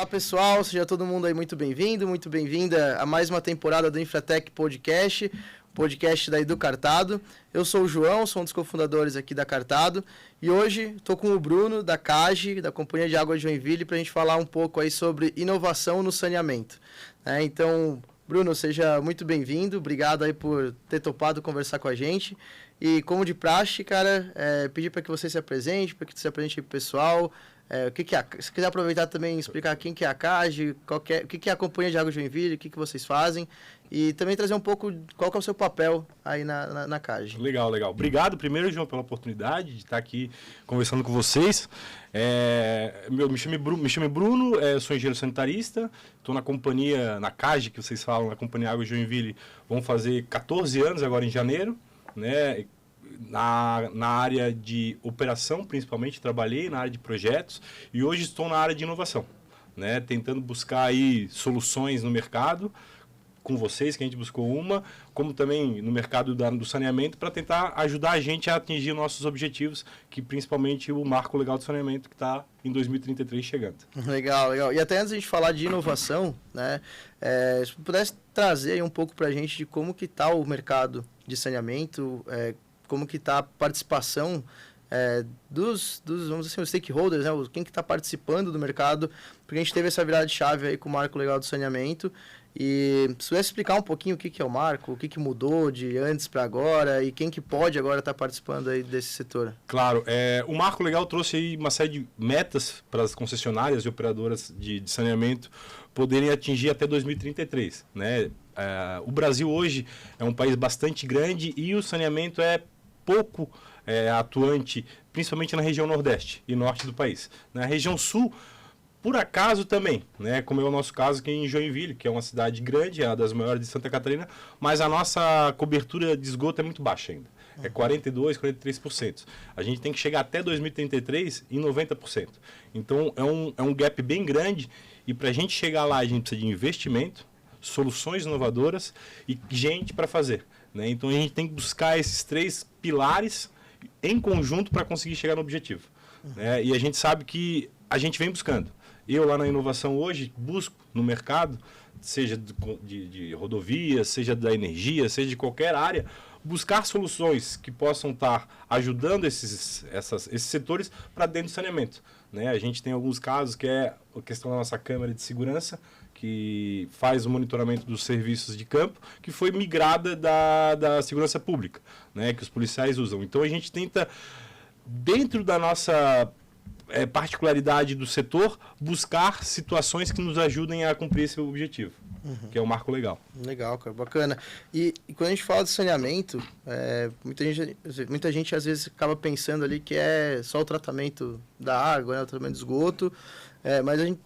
pessoal, seja todo mundo aí muito bem-vindo, muito bem-vinda a mais uma temporada do Infratech Podcast, podcast da Edu Cartado. Eu sou o João, sou um dos cofundadores aqui da Cartado e hoje estou com o Bruno da CAGE, da Companhia de Água de Joinville, para a gente falar um pouco aí sobre inovação no saneamento. Então, Bruno, seja muito bem-vindo, obrigado aí por ter topado conversar com a gente. E como de praxe, cara, pedir para que você se apresente, para que você se apresente aí pro pessoal. Se quiser aproveitar também e explicar quem que é a CAGE, o que é a Companhia de Água de Joinville, o que vocês fazem. E também trazer um pouco qual que é o seu papel aí na CAGE. Legal. Obrigado primeiro, João, pela oportunidade de estar aqui conversando com vocês. Me chamo Bruno, sou engenheiro sanitarista, estou na companhia, na CAGE, que vocês falam, na Companhia Água de Joinville, vão fazer 14 anos agora em janeiro, né? Na área de operação, principalmente, trabalhei na área de projetos e hoje estou na área de inovação, né? Tentando buscar aí soluções no mercado, com vocês, que a gente buscou como também no mercado do saneamento, para tentar ajudar a gente a atingir nossos objetivos, que principalmente o Marco Legal do Saneamento, que está em 2033 chegando. Legal. E até antes de a gente falar de inovação, né, se pudesse trazer aí um pouco para a gente de como que está o mercado de saneamento, como que está a participação dos vamos dizer assim, os stakeholders, né? Quem que está participando do mercado, porque a gente teve essa virada de chave aí com o Marco Legal do Saneamento. E se pudesse explicar um pouquinho o que é o Marco, o que mudou de antes para agora e quem que pode agora estar participando aí desse setor. Claro, o Marco Legal trouxe aí uma série de metas para as concessionárias e operadoras de saneamento poderem atingir até 2033, né? O Brasil hoje é um país bastante grande e o saneamento é pouco atuante, principalmente na região nordeste e norte do país. Na região sul, por acaso também, né? Como é o nosso caso aqui em Joinville, que é uma cidade grande, é uma das maiores de Santa Catarina, mas a nossa cobertura de esgoto é muito baixa ainda. É 42%, 43%. A gente tem que chegar até 2033 em 90%. Então é um gap bem grande e para a gente chegar lá a gente precisa de investimento, soluções inovadoras e gente para fazer, né? Então a gente tem que buscar esses três pilares em conjunto para conseguir chegar no objetivo, né? E a gente sabe que a gente vem buscando. Eu lá na inovação hoje busco no mercado, seja de rodovias, seja da energia, seja de qualquer área, buscar soluções que possam estar ajudando esses setores para dentro do saneamento, né? A gente tem alguns casos que é a questão da nossa câmara de segurança, que faz o monitoramento dos serviços de campo, que foi migrada da segurança pública, né? Que os policiais usam. Então a gente tenta, dentro da nossa particularidade do setor, buscar situações que nos ajudem a cumprir esse objetivo, que é o Marco Legal. Legal, cara, bacana. E quando a gente fala de saneamento, muita gente às vezes acaba pensando ali que é só o tratamento da água, né, o tratamento de esgoto, mas a gente,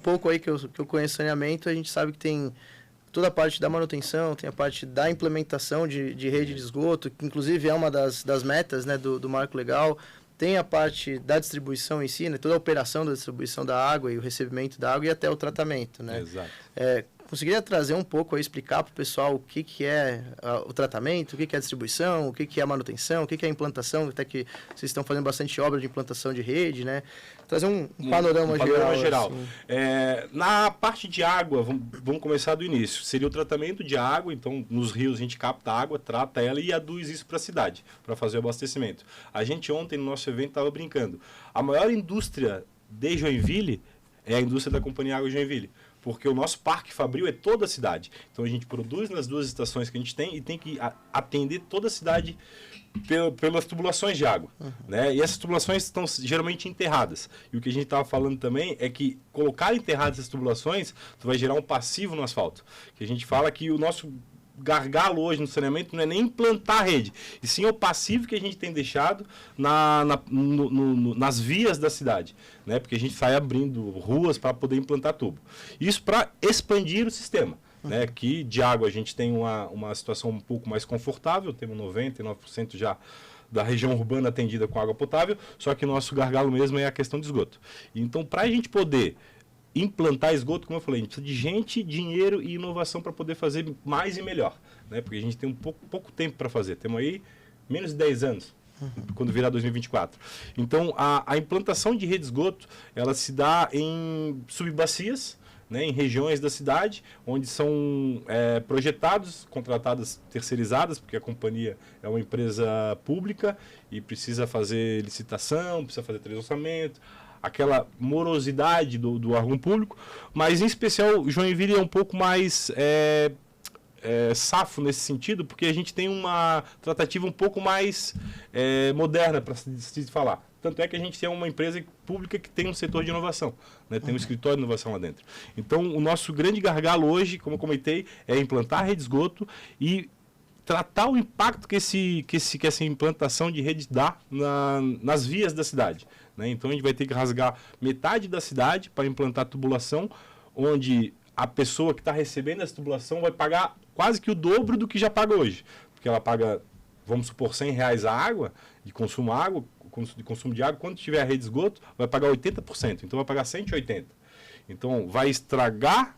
pouco aí que eu conheço saneamento, a gente sabe que tem toda a parte da manutenção, tem a parte da implementação de rede de esgoto, que inclusive é uma das metas, né, do Marco Legal. Tem a parte da distribuição em si, né? Toda a operação da distribuição da água e o recebimento da água e até o tratamento, né? Exato. Conseguiria trazer um pouco aí, explicar para o pessoal o que é o tratamento, o que é a distribuição, o que é a manutenção, o que é a implantação, até que vocês estão fazendo bastante obra de implantação de rede, né? Trazer um panorama geral. Assim. Na parte de água, vamos começar do início. Seria o tratamento de água, então nos rios a gente capta água, trata ela e aduz isso para a cidade, para fazer o abastecimento. A gente ontem no nosso evento estava brincando. A maior indústria de Joinville é a indústria da Companhia Água de Joinville. Porque o nosso parque fabril é toda a cidade. Então a gente produz nas duas estações que a gente tem e tem que atender toda a cidade pelas tubulações de água, né? E essas tubulações estão geralmente enterradas. E o que a gente estava falando também é que colocar enterradas essas tubulações, tu vai gerar um passivo no asfalto. Que a gente fala que o nosso gargalo hoje no saneamento não é nem implantar a rede, e sim o passivo que a gente tem deixado nas vias da cidade, né? Porque a gente sai abrindo ruas para poder implantar tubo. Isso para expandir o sistema, né? Que de água a gente tem uma situação um pouco mais confortável, temos 99% já da região urbana atendida com água potável, só que o nosso gargalo mesmo é a questão de esgoto. Então, para a gente poder implantar esgoto, como eu falei, a gente precisa de gente, dinheiro e inovação para poder fazer mais e melhor, né? Porque a gente tem pouco tempo para fazer, temos aí menos de 10 anos quando virar 2024. Então, a implantação de rede de esgoto, ela se dá em subbacias, né, em regiões da cidade, onde são projetados, contratadas terceirizadas, porque a companhia é uma empresa pública e precisa fazer licitação, precisa fazer 3 orçamentos, aquela morosidade do órgão público, mas em especial Joinville é um pouco mais safo nesse sentido, porque a gente tem uma tratativa um pouco mais moderna, para se falar. Tanto é que a gente é uma empresa pública que tem um setor de inovação, né? Tem um escritório de inovação lá dentro. Então, o nosso grande gargalo hoje, como eu comentei, é implantar a rede de esgoto e tratar o impacto que essa implantação de rede dá nas vias da cidade, né? Então, a gente vai ter que rasgar metade da cidade para implantar tubulação, onde a pessoa que está recebendo essa tubulação vai pagar quase que o dobro do que já paga hoje. Porque ela paga, vamos supor, R$100 a água, de consumo de água, quando tiver a rede de esgoto, vai pagar 80%, então vai pagar 180%. Então vai estragar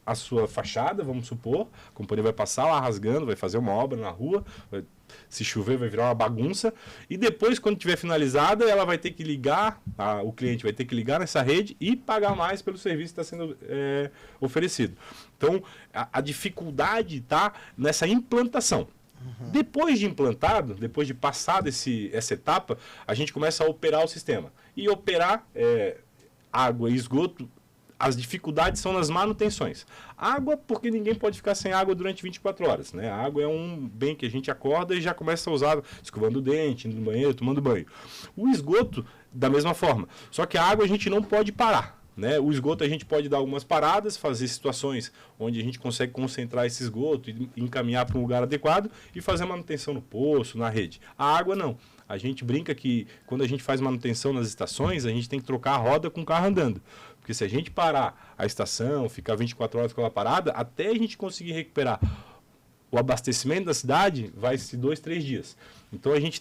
a sua fachada, vamos supor, a companhia vai passar lá rasgando, vai fazer uma obra na rua, se chover vai virar uma bagunça, e depois, quando tiver finalizada, ela vai ter que ligar, o cliente vai ter que ligar nessa rede e pagar mais pelo serviço que está sendo oferecido. Então, a dificuldade está nessa implantação. Depois de implantado, depois de passar essa etapa, a gente começa a operar o sistema. E operar água e esgoto, as dificuldades são nas manutenções. Água, porque ninguém pode ficar sem água durante 24 horas. Né? A água é um bem que a gente acorda e já começa a usar, escovando o dente, indo no banheiro, tomando banho. O esgoto, da mesma forma. Só que a água a gente não pode parar. Né? O esgoto a gente pode dar algumas paradas, fazer situações onde a gente consegue concentrar esse esgoto e encaminhar para um lugar adequado e fazer manutenção no poço, na rede. A água não. A gente brinca que quando a gente faz manutenção nas estações, a gente tem que trocar a roda com o carro andando. Porque se a gente parar a estação, ficar 24 horas com ela parada, até a gente conseguir recuperar o abastecimento da cidade, vai ser 2, 3 dias. Então a gente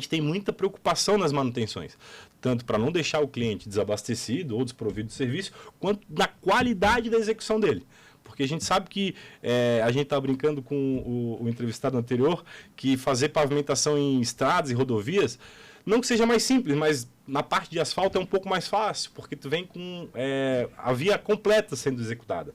tem muita preocupação nas manutenções, tanto para não deixar o cliente desabastecido ou desprovido de serviço, quanto na qualidade da execução dele. Porque a gente sabe que, a gente estava brincando com o entrevistado anterior, que fazer pavimentação em estradas e rodovias, não que seja mais simples, mas na parte de asfalto é um pouco mais fácil, porque tu vem com a via completa sendo executada.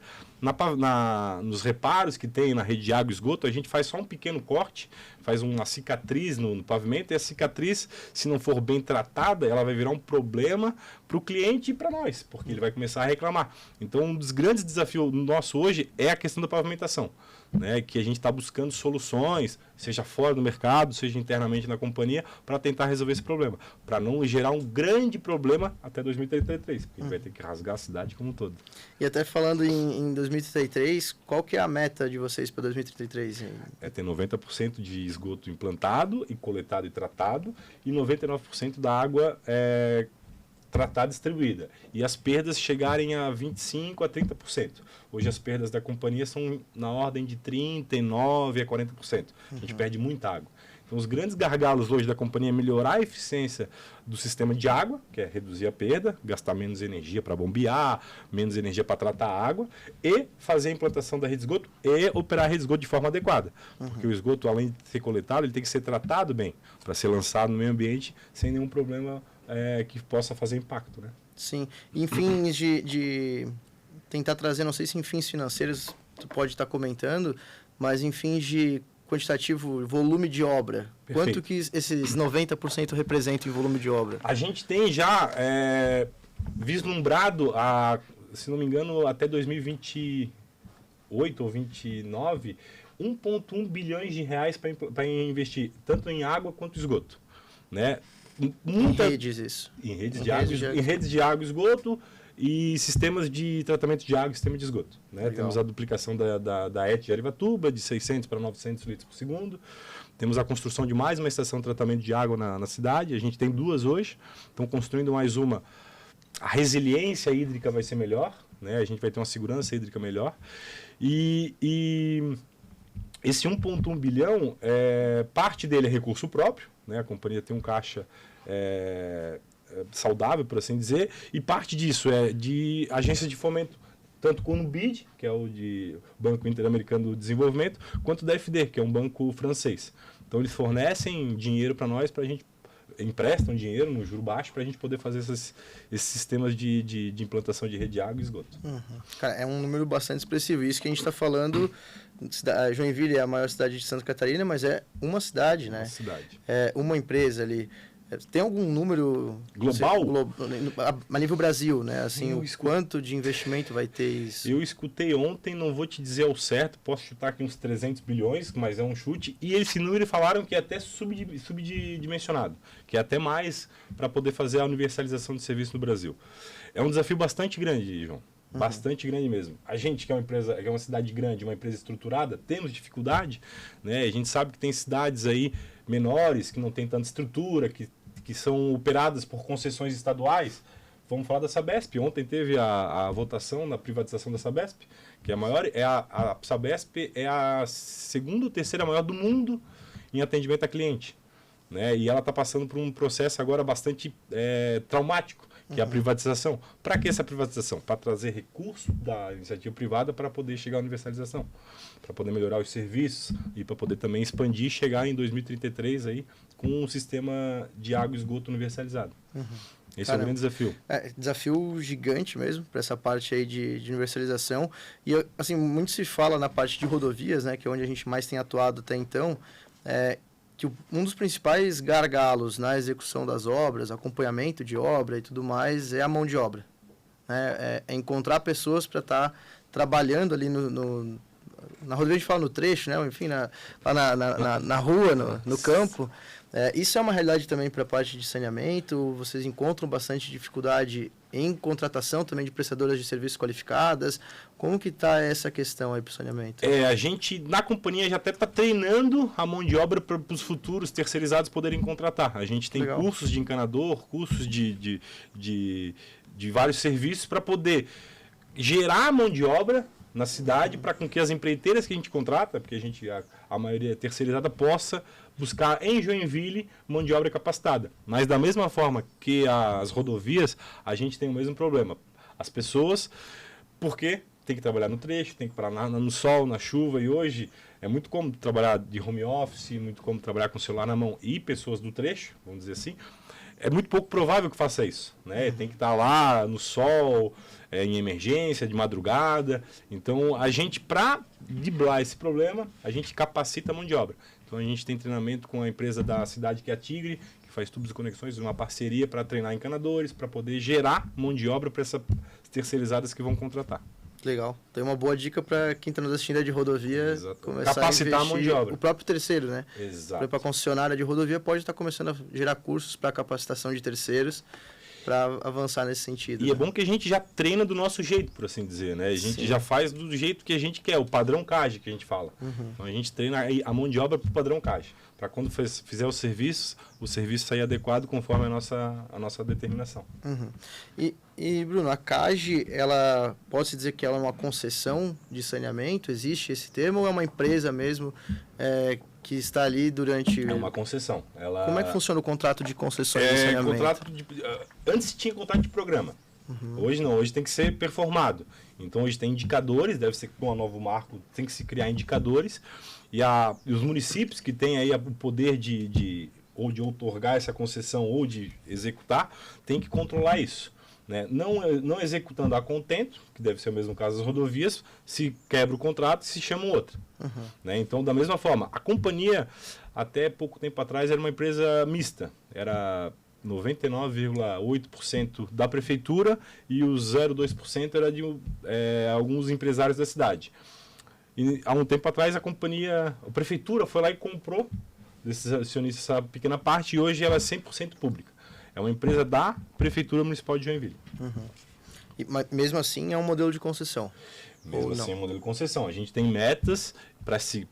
Nos reparos que tem na rede de água e esgoto, a gente faz só um pequeno corte, faz uma cicatriz no pavimento, e a cicatriz, se não for bem tratada, ela vai virar um problema para o cliente e para nós, porque ele vai começar a reclamar. Então, um dos grandes desafios nosso hoje é a questão da pavimentação, né, que a gente está buscando soluções, seja fora do mercado, seja internamente na companhia, para tentar resolver esse problema, para não gerar um grande problema até 2033, porque a gente vai ter que rasgar a cidade como um todo. E até falando em 2033, qual que é a meta de vocês para 2033? É ter 90% de esgoto implantado e coletado e tratado, e 99% da água tratada e distribuída. E as perdas chegarem a 25% a 30%. Hoje as perdas da companhia são na ordem de 39% a 40%. A gente perde muita água. Então, os grandes gargalos hoje da companhia é melhorar a eficiência do sistema de água, que é reduzir a perda, gastar menos energia para bombear, menos energia para tratar a água, e fazer a implantação da rede de esgoto e operar a rede de esgoto de forma adequada. Porque o esgoto, além de ser coletado, ele tem que ser tratado bem, para ser lançado no meio ambiente sem nenhum problema que possa fazer impacto. Né? Sim. Em fins de tentar trazer, não sei se em fins financeiros tu pode estar comentando, mas em fins de quantitativo, volume de obra. Perfeito. Quanto que esses 90% representam em volume de obra? A gente tem já vislumbrado, se não me engano, até 2028 ou 2029, 1,1 bilhões de reais para investir, tanto em água quanto em esgoto. Né? Em redes, isso. Em redes de água e esgoto e sistemas de tratamento de água e sistema de esgoto. Né? Temos a duplicação da ET de Arivatuba, de 600 para 900 litros por segundo. Temos a construção de mais uma estação de tratamento de água na cidade. A gente tem 2 hoje. Estão construindo mais uma. A resiliência hídrica vai ser melhor. Né? A gente vai ter uma segurança hídrica melhor. E esse 1,1 bilhão, parte dele é recurso próprio. Né? A companhia tem um caixa saudável, por assim dizer, e parte disso é de agências de fomento, tanto como o BID, que é o Banco Interamericano do Desenvolvimento, quanto da FD, que é um banco francês. Então eles fornecem dinheiro para nós, para a gente emprestam dinheiro no juro baixo para a gente poder fazer esses sistemas de implantação de rede de água e esgoto. Cara, é um número bastante expressivo. Isso que a gente está falando, Joinville é a maior cidade de Santa Catarina, mas é uma cidade, né? Uma cidade. É uma empresa ali. Tem algum número global? A nível Brasil, né? Assim, quanto de investimento vai ter isso? Eu escutei ontem, não vou te dizer ao certo, posso chutar aqui uns 300 bilhões, mas é um chute. E esse número falaram que é até subdimensionado, que é até mais para poder fazer a universalização de serviço no Brasil. É um desafio bastante grande, João. Bastante grande mesmo. A gente que é uma empresa, que é uma cidade grande, uma empresa estruturada, temos dificuldade, né? A gente sabe que tem cidades aí menores que não tem tanta estrutura, que são operadas por concessões estaduais. Vamos falar da Sabesp. Ontem teve a votação na privatização da Sabesp, que é a maior. A Sabesp é a segunda ou terceira maior do mundo em atendimento a cliente, né? E ela está passando por um processo agora bastante traumático, que é a privatização. Para que essa privatização? Para trazer recurso da iniciativa privada para poder chegar à universalização, para poder melhorar os serviços e para poder também expandir e chegar em 2033 aí com um sistema de água e esgoto universalizado. Esse é o grande desafio. Desafio gigante mesmo para essa parte aí de universalização. E assim, muito se fala na parte de rodovias, né, que é onde a gente mais tem atuado até então, que um dos principais gargalos na execução das obras, acompanhamento de obra e tudo mais, é a mão de obra. Né? É encontrar pessoas para estar trabalhando ali na rodovia, a gente fala no trecho, né? Enfim, lá na rua, no campo. Isso é uma realidade também para a parte de saneamento. Vocês encontram bastante dificuldade em contratação também de prestadoras de serviços qualificadas. Como que está essa questão aí para o saneamento? A gente, na companhia, já até está treinando a mão de obra para os futuros terceirizados poderem contratar. A gente tem cursos de encanador, cursos de vários serviços para poder gerar a mão de obra na cidade, para com que as empreiteiras que a gente contrata, porque a maioria é terceirizada, possa buscar em Joinville mão de obra capacitada. Mas da mesma forma que as rodovias, a gente tem o mesmo problema. As pessoas, porque tem que trabalhar no trecho, tem que parar no sol, na chuva, e hoje é muito cômodo trabalhar de home office, muito cômodo trabalhar com o celular na mão e pessoas do trecho, vamos dizer assim. É muito pouco provável que faça isso, né? Tem que estar lá no sol, em emergência, de madrugada. Então, a gente, para driblar esse problema, a gente capacita a mão de obra. Então, a gente tem treinamento com a empresa da cidade, que é a Tigre, que faz tubos e conexões, uma parceria para treinar encanadores, para poder gerar mão de obra para essas terceirizadas que vão contratar. Legal. Tem uma boa dica para quem está nos assistindo de rodovia. Exato. Começar capacitar a mão de obra. O próprio terceiro, né? Exato. Para a concessionária de rodovia pode estar começando a gerar cursos para capacitação de terceiros para avançar nesse sentido. E é bom que a gente já treina do nosso jeito, por assim dizer, né? A gente já faz do jeito que a gente quer, o padrão CAGE que a gente fala. Então a gente treina a mão de obra para o padrão CAGE, para quando fizer o serviço sair adequado conforme a nossa determinação. E Bruno, a CAGE, ela pode-se dizer que ela é uma concessão de saneamento? Existe esse termo ou é uma empresa mesmo que está ali durante... É uma concessão. Como é que funciona o contrato de concessões de saneamento? Antes tinha contrato de programa. Hoje não, hoje tem que ser performado. Então hoje tem indicadores, deve ser com o novo marco, tem que se criar indicadores. E os municípios que têm aí o poder ou de outorgar essa concessão ou de executar, tem que controlar isso. Né? Não executando a contento, que deve ser o mesmo caso das rodovias, se quebra o contrato e se chama outra. Né? Então, da mesma forma, a companhia, até pouco tempo atrás, era uma empresa mista. Era 99,8% da prefeitura e os 0,2% era de alguns empresários da cidade. E, há um tempo atrás, a prefeitura foi lá e comprou desses acionistas essa pequena parte, e hoje ela é 100% pública. É uma empresa da Prefeitura Municipal de Joinville. Mas mesmo assim é um modelo de concessão? Mesmo assim é um modelo de concessão. A gente tem metas para se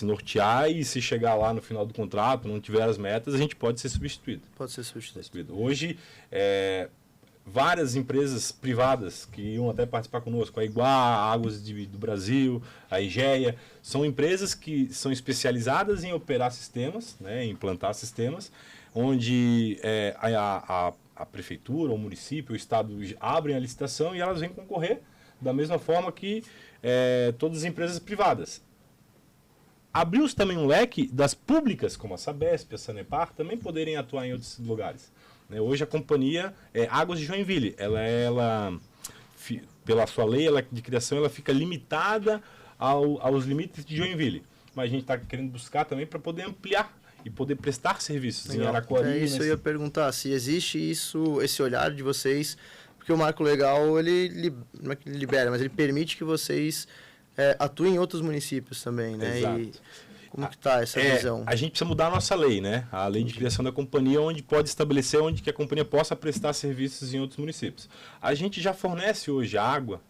nortear, e se chegar lá no final do contrato, não tiver as metas, a gente pode ser substituído. Pode ser substituído. Hoje, várias empresas privadas que iam até participar conosco, a Iguá, a Águas do Brasil, a IGEA, são empresas que são especializadas em operar sistemas, né, em implantar sistemas, onde a prefeitura, o município, o estado abrem a licitação e elas vêm concorrer da mesma forma que todas as empresas privadas. abriu-se também um leque das públicas, como a Sabesp, a Sanepar, também poderem atuar em outros lugares. Né? Hoje a companhia Águas de Joinville, pela sua lei de criação, ela fica limitada aos limites de Joinville. Mas a gente está querendo buscar também para poder ampliar e poder prestar serviços em Araquari. É isso, eu ia perguntar, se existe esse olhar de vocês, porque o Marco Legal, ele não é que ele libera, mas ele permite que vocês atuem em outros municípios também, né? Exato. E como que está essa visão? A gente precisa mudar a nossa lei, né? A lei de criação da companhia, onde pode estabelecer onde que a companhia possa prestar serviços em outros municípios. A gente já fornece hoje água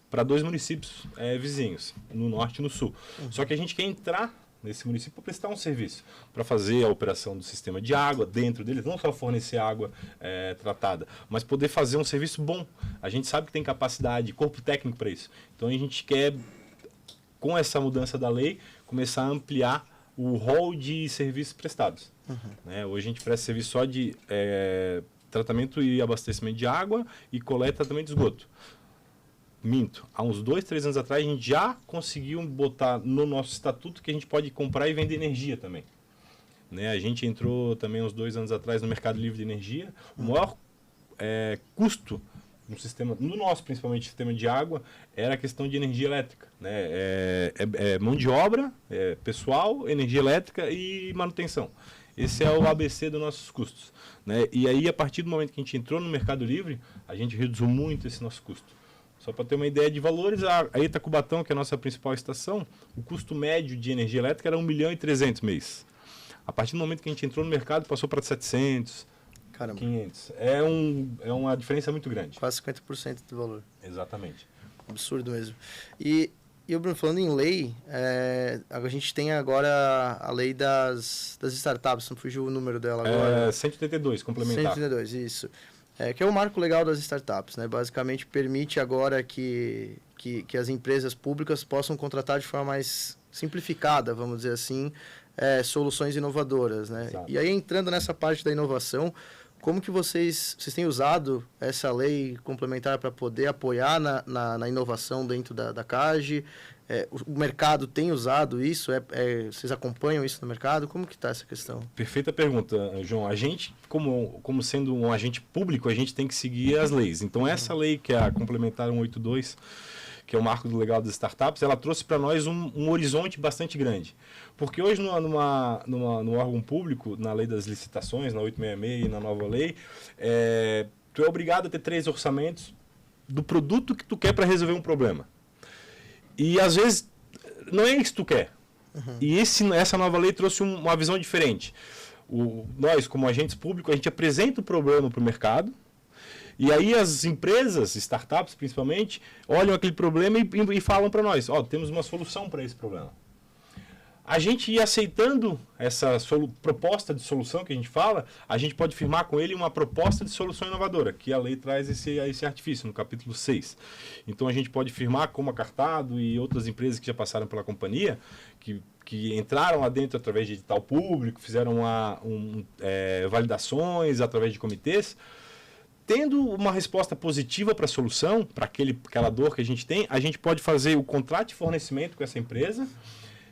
para 2 municípios vizinhos, no norte e no sul. Só que a gente quer entrar nesse município para prestar um serviço, para fazer a operação do sistema de água dentro deles, não só fornecer água tratada, mas poder fazer um serviço bom. A gente sabe que tem capacidade, corpo técnico para isso. Então a gente quer, com essa mudança da lei, começar a ampliar o rol de serviços prestados. Né? Hoje a gente presta serviço só de tratamento e abastecimento de água e coleta e tratamento de esgoto. Minto. Há uns 2, 3 anos atrás, a gente já conseguiu botar no nosso estatuto que a gente pode comprar e vender energia também. Né? A gente entrou também uns 2 anos atrás no mercado livre de energia. O maior custo no sistema, no nosso principalmente sistema de água, era a questão de energia elétrica. Né? Mão de obra, pessoal, energia elétrica e manutenção. Esse é o ABC dos nossos custos. Né? E aí, a partir do momento que a gente entrou no mercado livre, a gente reduziu muito esse nosso custo. Só para ter uma ideia de valores, a Itacubatão, que é a nossa principal estação, o custo médio de energia elétrica era 1.300.000 mês. A partir do momento que a gente entrou no mercado, passou para 700, Caramba. 500. É uma diferença muito grande. Quase 50% do valor. Exatamente. Absurdo mesmo. E Bruno, falando em lei, a gente tem agora a lei das startups, não fugiu o número dela agora. 182, complementar. 182, isso. Que é o marco legal das startups, né? Basicamente permite agora que as empresas públicas possam contratar de forma mais simplificada, vamos dizer assim, soluções inovadoras, né? Exato. E aí, entrando nessa parte da inovação, como que vocês têm usado essa lei complementar para poder apoiar na inovação dentro da CAGE? O mercado tem usado isso? Vocês acompanham isso no mercado? Como que está essa questão? Perfeita pergunta, João. A gente, como sendo um agente público, a gente tem que seguir as leis. Então, essa lei, que é a Complementar 182, que é o marco do legal das startups, ela trouxe para nós um horizonte bastante grande. Porque hoje, no órgão público, na lei das licitações, na 866 e na nova lei, tu é obrigado a ter 3 orçamentos do produto que tu quer para resolver um problema. E, às vezes, não é isso que tu quer. E essa nova lei trouxe uma visão diferente. Nós, como agentes públicos, a gente apresenta o problema para o mercado, e aí as empresas, startups principalmente, olham aquele problema e falam para nós, temos uma solução para esse problema. A gente ir aceitando essa proposta de solução que a gente fala, a gente pode firmar com ele uma proposta de solução inovadora, que a lei traz esse artifício, no capítulo 6. Então a gente pode firmar como a Cartado e outras empresas que já passaram pela companhia, que entraram lá dentro através de edital público, fizeram validações através de comitês. Tendo uma resposta positiva para a solução, para aquela dor que a gente pode fazer o contrato de fornecimento com essa empresa,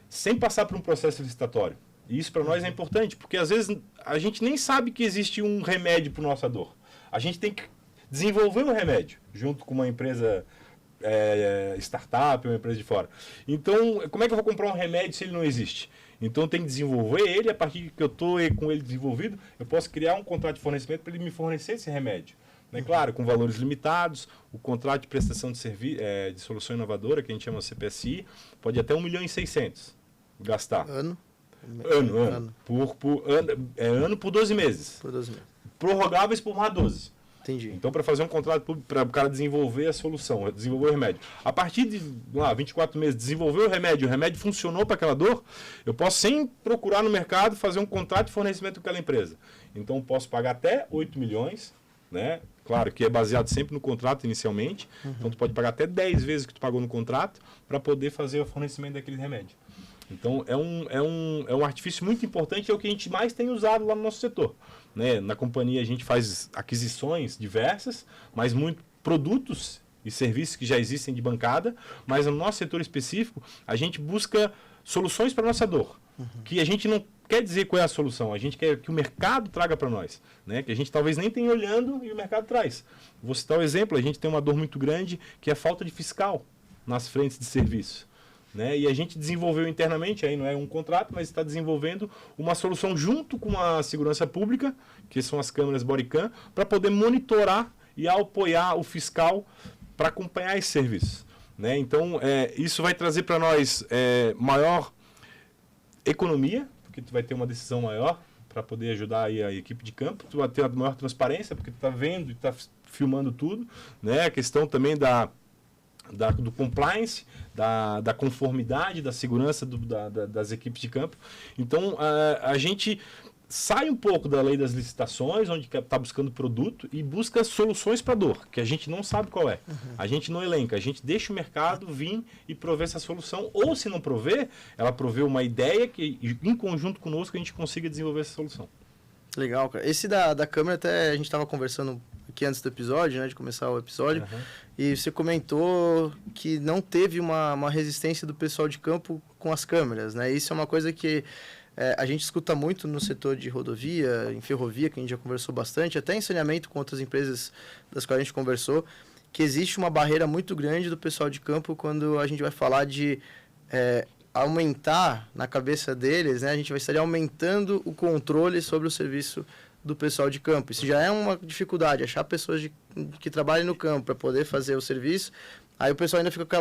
sem passar por um processo licitatório. E isso para nós é importante, porque às vezes a gente nem sabe que existe um remédio para nossa dor. A gente tem que desenvolver um remédio, junto com uma empresa startup, uma empresa de fora. Então, como é que eu vou comprar um remédio se ele não existe? Então, eu tenho que desenvolver ele, a partir que eu estou com ele desenvolvido, eu posso criar um contrato de fornecimento para ele me fornecer esse remédio. Né? Claro, com valores limitados, o contrato de prestação de solução inovadora, que a gente chama CPSI, pode até 1.600.000 gastar. Ano? Ano. Ano por 12 meses. Por 12 meses. Prorrogáveis por mais 12. Entendi. Então, para fazer um contrato para o cara desenvolver a solução, desenvolver o remédio. A partir de 24 meses, desenvolver o remédio funcionou para aquela dor, eu posso, sem procurar no mercado, fazer um contrato de fornecimento com aquela empresa. Então, eu posso pagar até 8 milhões, né? Claro que é baseado sempre no contrato inicialmente. Então, tu pode pagar até 10 vezes o que tu pagou no contrato para poder fazer o fornecimento daquele remédio. Então, é um artifício muito importante, é o que a gente mais tem usado lá no nosso setor. Né? Na companhia, a gente faz aquisições diversas, mas muitos produtos e serviços que já existem de bancada, mas no nosso setor específico, a gente busca soluções para a nossa dor, que a gente não quer dizer qual é a solução, a gente quer que o mercado traga para nós, né? Que a gente talvez nem tenha olhando e o mercado traz. Vou citar um exemplo, a gente tem uma dor muito grande, que é a falta de fiscal nas frentes de serviço. Né? E a gente desenvolveu internamente, aí não é um contrato, mas está desenvolvendo uma solução junto com a segurança pública, que são as câmeras bodycam, para poder monitorar e apoiar o fiscal para acompanhar esse serviço. Né? Então, isso vai trazer para nós maior economia, porque tu vai ter uma decisão maior para poder ajudar aí a equipe de campo, tu vai ter uma maior transparência, porque tu está vendo e está filmando tudo. Né? A questão também do compliance, da conformidade, da segurança das equipes de campo. Então, a gente sai um pouco da lei das licitações, onde está buscando produto, e busca soluções para a dor, que a gente não sabe qual é. A gente não elenca, a gente deixa o mercado vir e prover essa solução, ou se não prover, ela provê uma ideia que, em conjunto conosco, a gente consiga desenvolver essa solução. Legal, cara. Esse da câmera, até a gente estava conversando aqui antes do episódio, né, de começar o episódio, e você comentou que não teve uma resistência do pessoal de campo com as câmeras, né? Isso é uma coisa que a gente escuta muito no setor de rodovia, em ferrovia, que a gente já conversou bastante, até em saneamento com outras empresas das quais a gente conversou, que existe uma barreira muito grande do pessoal de campo quando a gente vai falar de aumentar na cabeça deles, né? A gente vai estar aumentando o controle sobre o serviço do pessoal de campo. Isso já é uma dificuldade, achar pessoas que trabalhem no campo para poder fazer o serviço. Aí o pessoal ainda fica com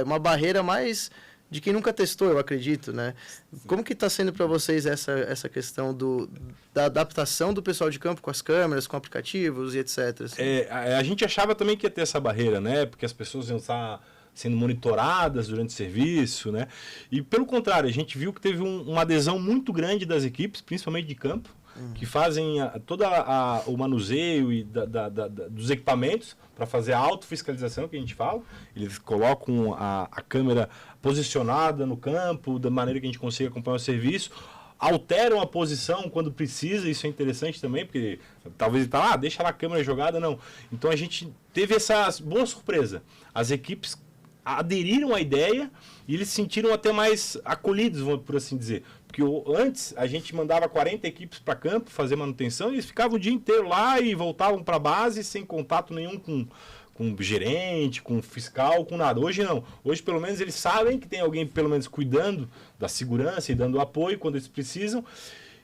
uma barreira mais de quem nunca testou, eu acredito, né? Como que está sendo para vocês essa questão da adaptação do pessoal de campo com as câmeras, com aplicativos e etc. Assim? A gente achava também que ia ter essa barreira, né? Porque as pessoas iam estar sendo monitoradas durante o serviço, né? E pelo contrário, a gente viu que teve uma adesão muito grande das equipes, principalmente de campo, que fazem todo o manuseio e dos equipamentos para fazer a autofiscalização, que a gente fala. Eles colocam a câmera posicionada no campo, da maneira que a gente consiga acompanhar o serviço, alteram a posição quando precisa, isso é interessante também, porque talvez ele deixa lá a câmera jogada, não. Então a gente teve essa boa surpresa. As equipes aderiram à ideia e eles se sentiram até mais acolhidos, por assim dizer. Porque antes a gente mandava 40 equipes para campo fazer manutenção e eles ficavam o dia inteiro lá e voltavam para a base sem contato nenhum com gerente, com fiscal, com nada. Hoje não. Hoje pelo menos eles sabem que tem alguém pelo menos cuidando da segurança e dando apoio quando eles precisam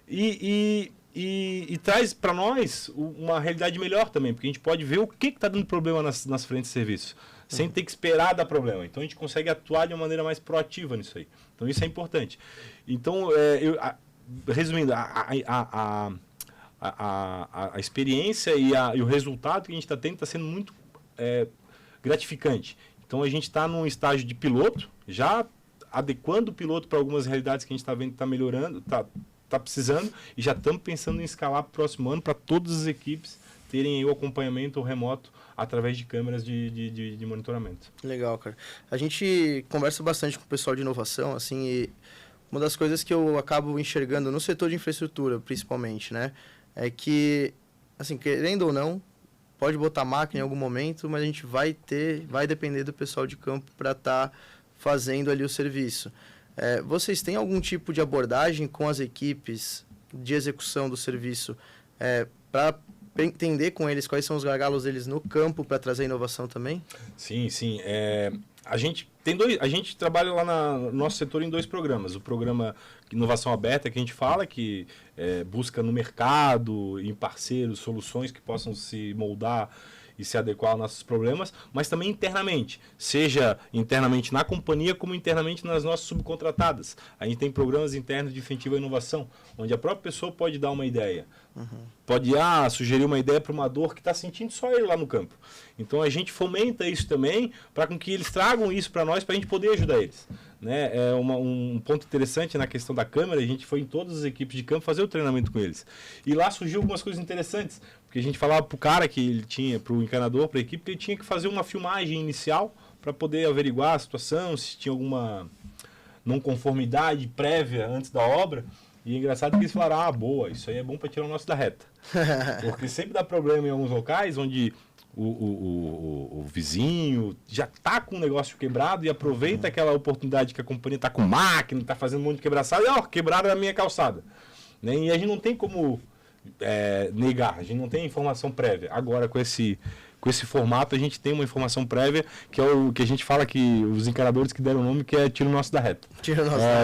e traz para nós uma realidade melhor também, porque a gente pode ver o que está dando problema nas frentes de serviço, sem ter que esperar dar problema. Então a gente consegue atuar de uma maneira mais proativa nisso aí. Então isso é importante. Então, resumindo, a experiência e o resultado que a gente está tendo está sendo muito gratificante. Então a gente está num estágio de piloto, já adequando o piloto para algumas realidades que a gente está vendo que está melhorando, está precisando, e já estamos pensando em escalar para o próximo ano para todas as equipes terem o acompanhamento remoto através de câmeras de monitoramento. Legal, cara. A gente conversa bastante com o pessoal de inovação, assim, e uma das coisas que eu acabo enxergando no setor de infraestrutura, principalmente, né, é que, assim, querendo ou não, pode botar máquina em algum momento, mas a gente vai depender do pessoal de campo para estar fazendo ali o serviço. Vocês têm algum tipo de abordagem com as equipes de execução do serviço para entender com eles quais são os gargalos deles no campo para trazer inovação também? Sim. A gente trabalha lá no nosso setor em 2 programas. O programa Inovação Aberta, que a gente fala, que busca no mercado, em parceiros, soluções que possam se moldar e se adequar aos nossos problemas, mas também internamente, seja internamente na companhia, como internamente nas nossas subcontratadas. A gente tem programas internos de incentivo à inovação, onde a própria pessoa pode dar uma ideia. Pode sugerir uma ideia para uma dor que está sentindo só ele lá no campo. Então a gente fomenta isso também para que eles tragam isso para nós, para a gente poder ajudar eles. Né? Um ponto interessante na questão da câmera, a gente foi em todas as equipes de campo fazer o treinamento com eles. E lá surgiu algumas coisas interessantes, porque a gente falava para o cara que ele tinha, para o encanador, para a equipe, que ele tinha que fazer uma filmagem inicial para poder averiguar a situação, se tinha alguma não conformidade prévia antes da obra. E é engraçado que eles falaram, boa, isso aí é bom para tirar o nosso da reta. Porque sempre dá problema em alguns locais onde o vizinho já está com o negócio quebrado e aproveita aquela oportunidade que a companhia está com máquina, está fazendo um monte de quebraçada, e quebraram a minha calçada. Né? E a gente não tem como negar, a gente não tem informação prévia. Agora, com esse formato, a gente tem uma informação prévia, que é o que a gente fala que os encanadores que deram o nome, que é tiro nosso da reta.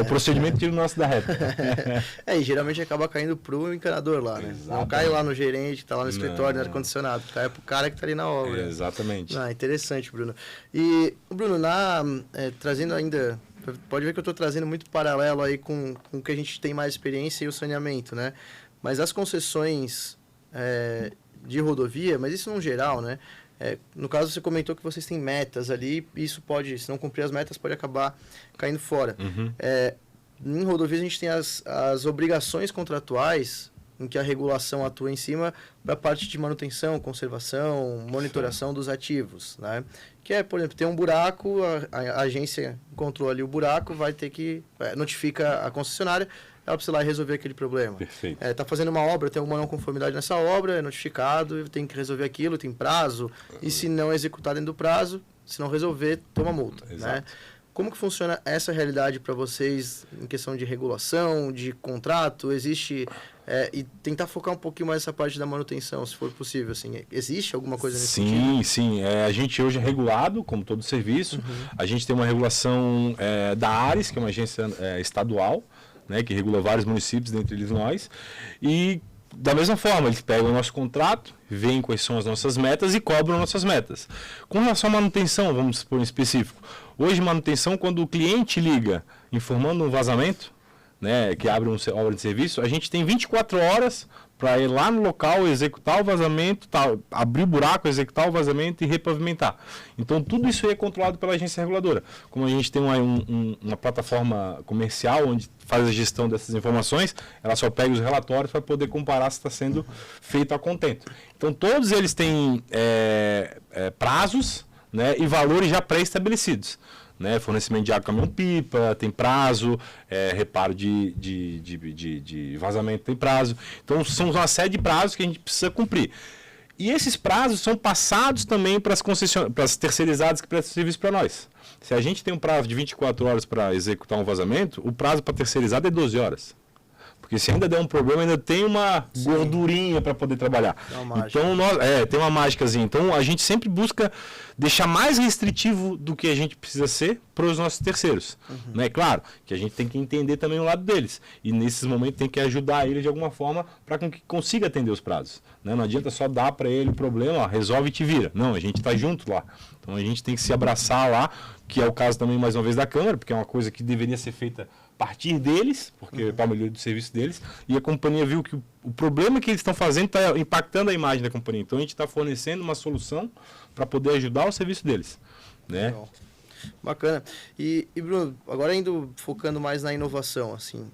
O procedimento tiro nosso da reta. E geralmente acaba caindo pro encanador lá, né? Exatamente. Não cai lá no gerente, que tá lá no escritório, no ar-condicionado. Cai pro cara que tá ali na obra. Exatamente. Interessante, Bruno. E, Bruno, trazendo ainda... Pode ver que eu estou trazendo muito paralelo aí com o que a gente tem mais experiência e o saneamento, né? Mas as concessões de rodovia, mas isso no geral, né? No caso, você comentou que vocês têm metas ali, e isso pode, se não cumprir as metas, pode acabar caindo fora. Uhum. Em rodovias, a gente tem as obrigações contratuais, em que a regulação atua em cima para a parte de manutenção, conservação, monitoração dos ativos, né? Que por exemplo, tem um buraco, a agência encontrou ali o buraco, vai ter que notifica a concessionária, ela precisa ir lá e resolver aquele problema. Perfeito. Tá fazendo uma obra, tem alguma não conformidade nessa obra, é notificado, tem que resolver aquilo, tem prazo, e se não executar dentro do prazo, se não resolver, toma multa. Exato. Né? Como que funciona essa realidade para vocês em questão de regulação, de contrato? Existe... e tentar focar um pouquinho mais essa parte da manutenção, se for possível. Assim, existe alguma coisa nesse sentido? Sim. A gente hoje é regulado, como todo serviço. Uhum. A gente tem uma regulação da ARES, que é uma agência estadual, né, que regula vários municípios, dentre eles nós. E, da mesma forma, eles pegam o nosso contrato, veem quais são as nossas metas e cobram nossas metas. Com relação à manutenção, vamos supor em específico. Hoje, manutenção, quando o cliente liga informando um vazamento, né, que abre uma obra de serviço, a gente tem 24 horas para ir lá no local, executar o vazamento, abrir o buraco, executar o vazamento e repavimentar. Então, tudo isso é controlado pela agência reguladora. Como a gente tem uma plataforma comercial onde faz a gestão dessas informações, ela só pega os relatórios para poder comparar se está sendo feito a contento. Então, todos eles têm prazos, né, e valores já pré-estabelecidos. Né, fornecimento de água caminhão-pipa, tem prazo, reparo de vazamento tem prazo. Então, são uma série de prazos que a gente precisa cumprir. E esses prazos são passados também para as terceirizadas que prestam serviço para nós. Se a gente tem um prazo de 24 horas para executar um vazamento, o prazo para terceirizada é 12 horas. Porque se ainda der um problema, ainda tem uma gordurinha para poder trabalhar. Então, tem uma mágicazinha. Então, a gente sempre busca deixar mais restritivo do que a gente precisa ser para os nossos terceiros. Uhum. Né? Claro que a gente tem que entender também o lado deles. E nesses momentos tem que ajudar eles de alguma forma para que consiga atender os prazos. Né? Não adianta só dar para ele o problema, resolve e te vira. Não, a gente está junto lá. Então, a gente tem que se abraçar lá, que é o caso também, mais uma vez, da Câmara, porque é uma coisa que deveria ser feita a partir deles, porque para a melhoria do serviço deles, e a companhia viu que o problema que eles estão fazendo está impactando a imagem da companhia. Então, a gente está fornecendo uma solução para poder ajudar o serviço deles. Né? Legal. Bacana. E Bruno, agora focando mais na inovação, assim,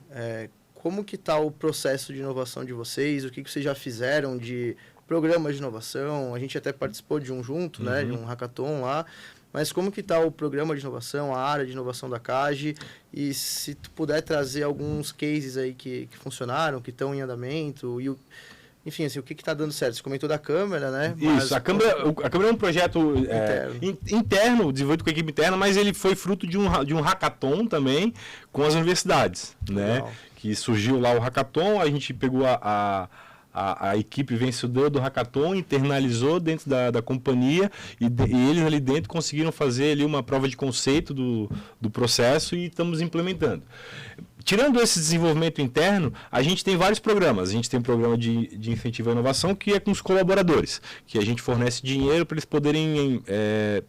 como que está o processo de inovação de vocês? O que vocês já fizeram de programas de inovação? A gente até participou de um junto, né, de um hackathon lá. Mas como que está o programa de inovação, a área de inovação da CAGE? E se tu puder trazer alguns cases aí que funcionaram, que estão em andamento, enfim, assim, o que está dando certo? Você comentou da Câmara, né? Isso, a Câmara é um projeto interno, desenvolvido com a equipe interna, mas ele foi fruto de um hackathon também com as universidades, né? Que surgiu lá o hackathon, a gente pegou a equipe vencedora do hackathon, internalizou dentro da companhia e eles ali dentro conseguiram fazer ali uma prova de conceito do processo e estamos implementando. Tirando esse desenvolvimento interno, a gente tem vários programas. A gente tem um programa de incentivo à inovação que é com os colaboradores, que a gente fornece dinheiro para eles poderem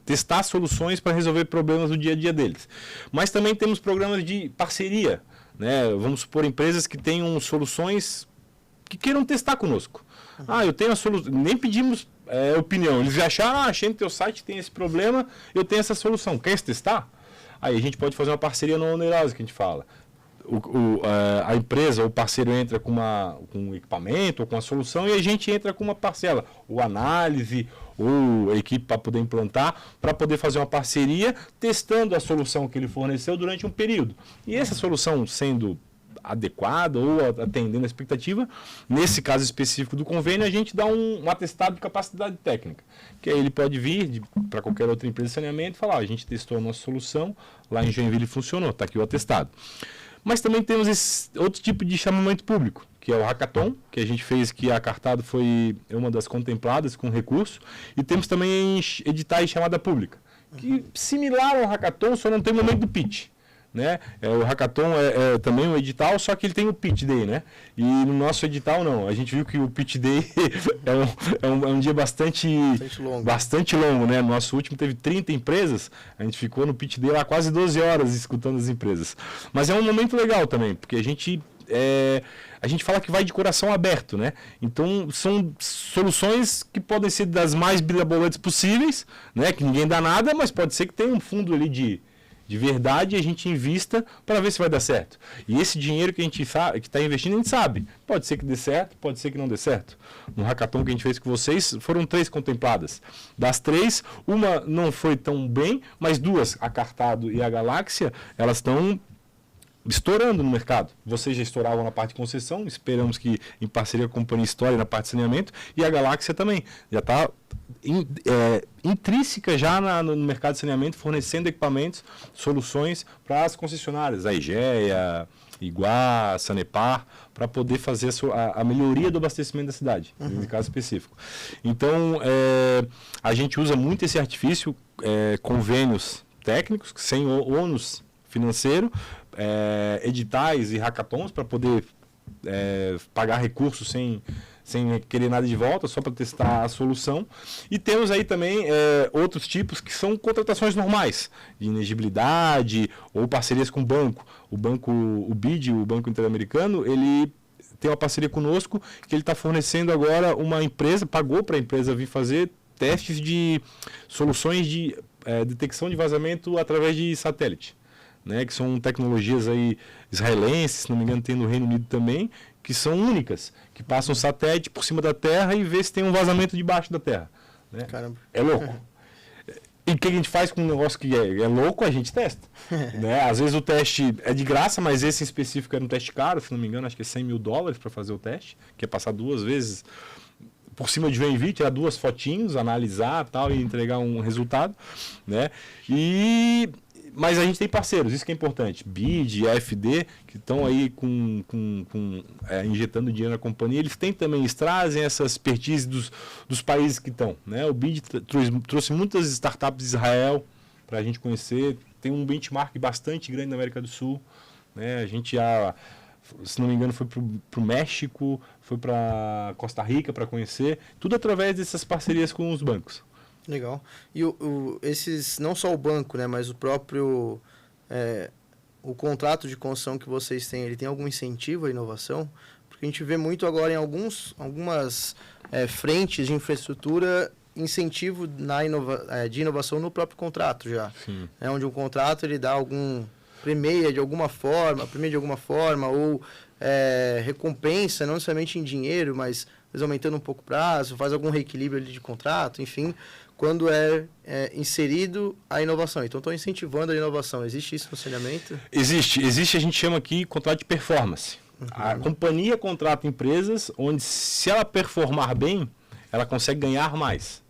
testar soluções para resolver problemas do dia a dia deles. Mas também temos programas de parceria, né? Vamos supor empresas que tenham soluções que queiram testar conosco. Eu tenho a solução, nem pedimos opinião. Eles acharam, achei no teu site, tem esse problema, eu tenho essa solução. Quer testar? Aí a gente pode fazer uma parceria não onerosa, que a gente fala. A empresa, o parceiro entra com um equipamento ou com uma solução e a gente entra com uma parcela, ou análise, ou a equipe para poder implantar, para poder fazer uma parceria, testando a solução que ele forneceu durante um período. E essa solução sendo adequada ou atendendo a expectativa. Nesse caso específico do convênio, a gente dá um atestado de capacidade técnica, que aí ele pode vir para qualquer outra empresa de saneamento e falar, a gente testou a nossa solução, lá em Joinville funcionou, está aqui o atestado. Mas também temos esse outro tipo de chamamento público, que é o Hackathon, que a gente fez, que a Cartado foi uma das contempladas com recurso, e temos também editais de chamada pública, que similar ao Hackathon, só não tem o momento do pitch. Né? O Hackathon é também um edital, só que ele tem o Pitch Day, né? E no nosso edital não, a gente viu que o Pitch Day é um dia bastante longo, né? No nosso último teve 30 empresas, a gente ficou no Pitch Day lá quase 12 horas escutando as empresas. Mas é um momento legal também, porque a gente fala que vai de coração aberto, né? Então são soluções que podem ser das mais mirabolantes possíveis, né? Que ninguém dá nada, mas pode ser que tenha um fundo ali de verdade, a gente invista para ver se vai dar certo. E esse dinheiro que a gente está investindo, a gente sabe. Pode ser que dê certo, pode ser que não dê certo. No Hackathon que a gente fez com vocês, foram 3 contempladas. Das 3, uma não foi tão bem, mas 2, a Cartado e a Galáxia, elas estão estourando no mercado. Vocês já estouravam na parte de concessão, esperamos que em parceria com a Companhia História na parte de saneamento, e a Galáxia também. Já está intrínseca já no mercado de saneamento, fornecendo equipamentos, soluções para as concessionárias, a IGEA, Iguá, Sanepar, para poder fazer a melhoria do abastecimento da cidade, no caso específico. Então, a gente usa muito esse artifício, convênios técnicos, sem ônus financeiro, editais e hackathons para poder pagar recursos sem querer nada de volta, só para testar a solução. E temos aí também outros tipos que são contratações normais, de inegibilidade ou parcerias com o banco. O BID, o Banco Interamericano, ele tem uma parceria conosco que ele está fornecendo agora uma empresa, pagou para a empresa vir fazer testes de soluções de detecção de vazamento através de satélite. Né, que são tecnologias aí israelenses, se não me engano tem no Reino Unido também, que são únicas, que passam satélite por cima da Terra e vê se tem um vazamento debaixo da Terra. Né? Caramba. É louco. E o que a gente faz com um negócio que é louco, a gente testa. Né? Às vezes o teste é de graça, mas esse em específico era um teste caro, se não me engano, acho que é $100 mil para fazer o teste, que é passar 2 vezes por cima de Joinville, tirar 2 fotinhos, analisar tal, e entregar um resultado. Né? Mas a gente tem parceiros, isso que é importante. BID, AFD, que estão aí injetando dinheiro na companhia, eles trazem essa expertise dos países que estão. Né? O BID trouxe muitas startups de Israel para a gente conhecer, tem um benchmark bastante grande na América do Sul. Né? A gente já, se não me engano, foi para o México, foi para Costa Rica para conhecer, tudo através dessas parcerias com os bancos. Legal. E esses, não só o banco, né, mas o próprio o contrato de construção que vocês têm, ele tem algum incentivo à inovação? Porque a gente vê muito agora em algumas frentes de infraestrutura incentivo de inovação no próprio contrato já. Sim. Onde um contrato ele dá premia de alguma forma ou recompensa, não necessariamente em dinheiro, mas aumentando um pouco o prazo, faz algum reequilíbrio ali de contrato, enfim, quando é inserido a inovação. Então, estão incentivando a inovação. Existe isso no saneamento? Existe, a gente chama aqui contrato de performance. Uhum. A companhia contrata empresas onde, se ela performar bem, ela consegue ganhar mais.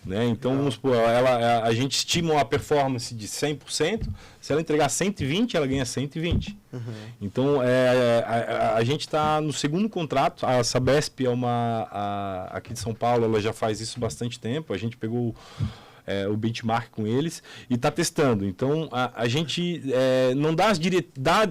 Né? Então, vamos supor, a gente estima a performance de 100%, se ela entregar 120%, ela ganha 120%. Uhum. Então, a gente está no segundo contrato, a Sabesp aqui de São Paulo, ela já faz isso bastante tempo, a gente pegou o benchmark com eles e está testando. Então, a gente não dá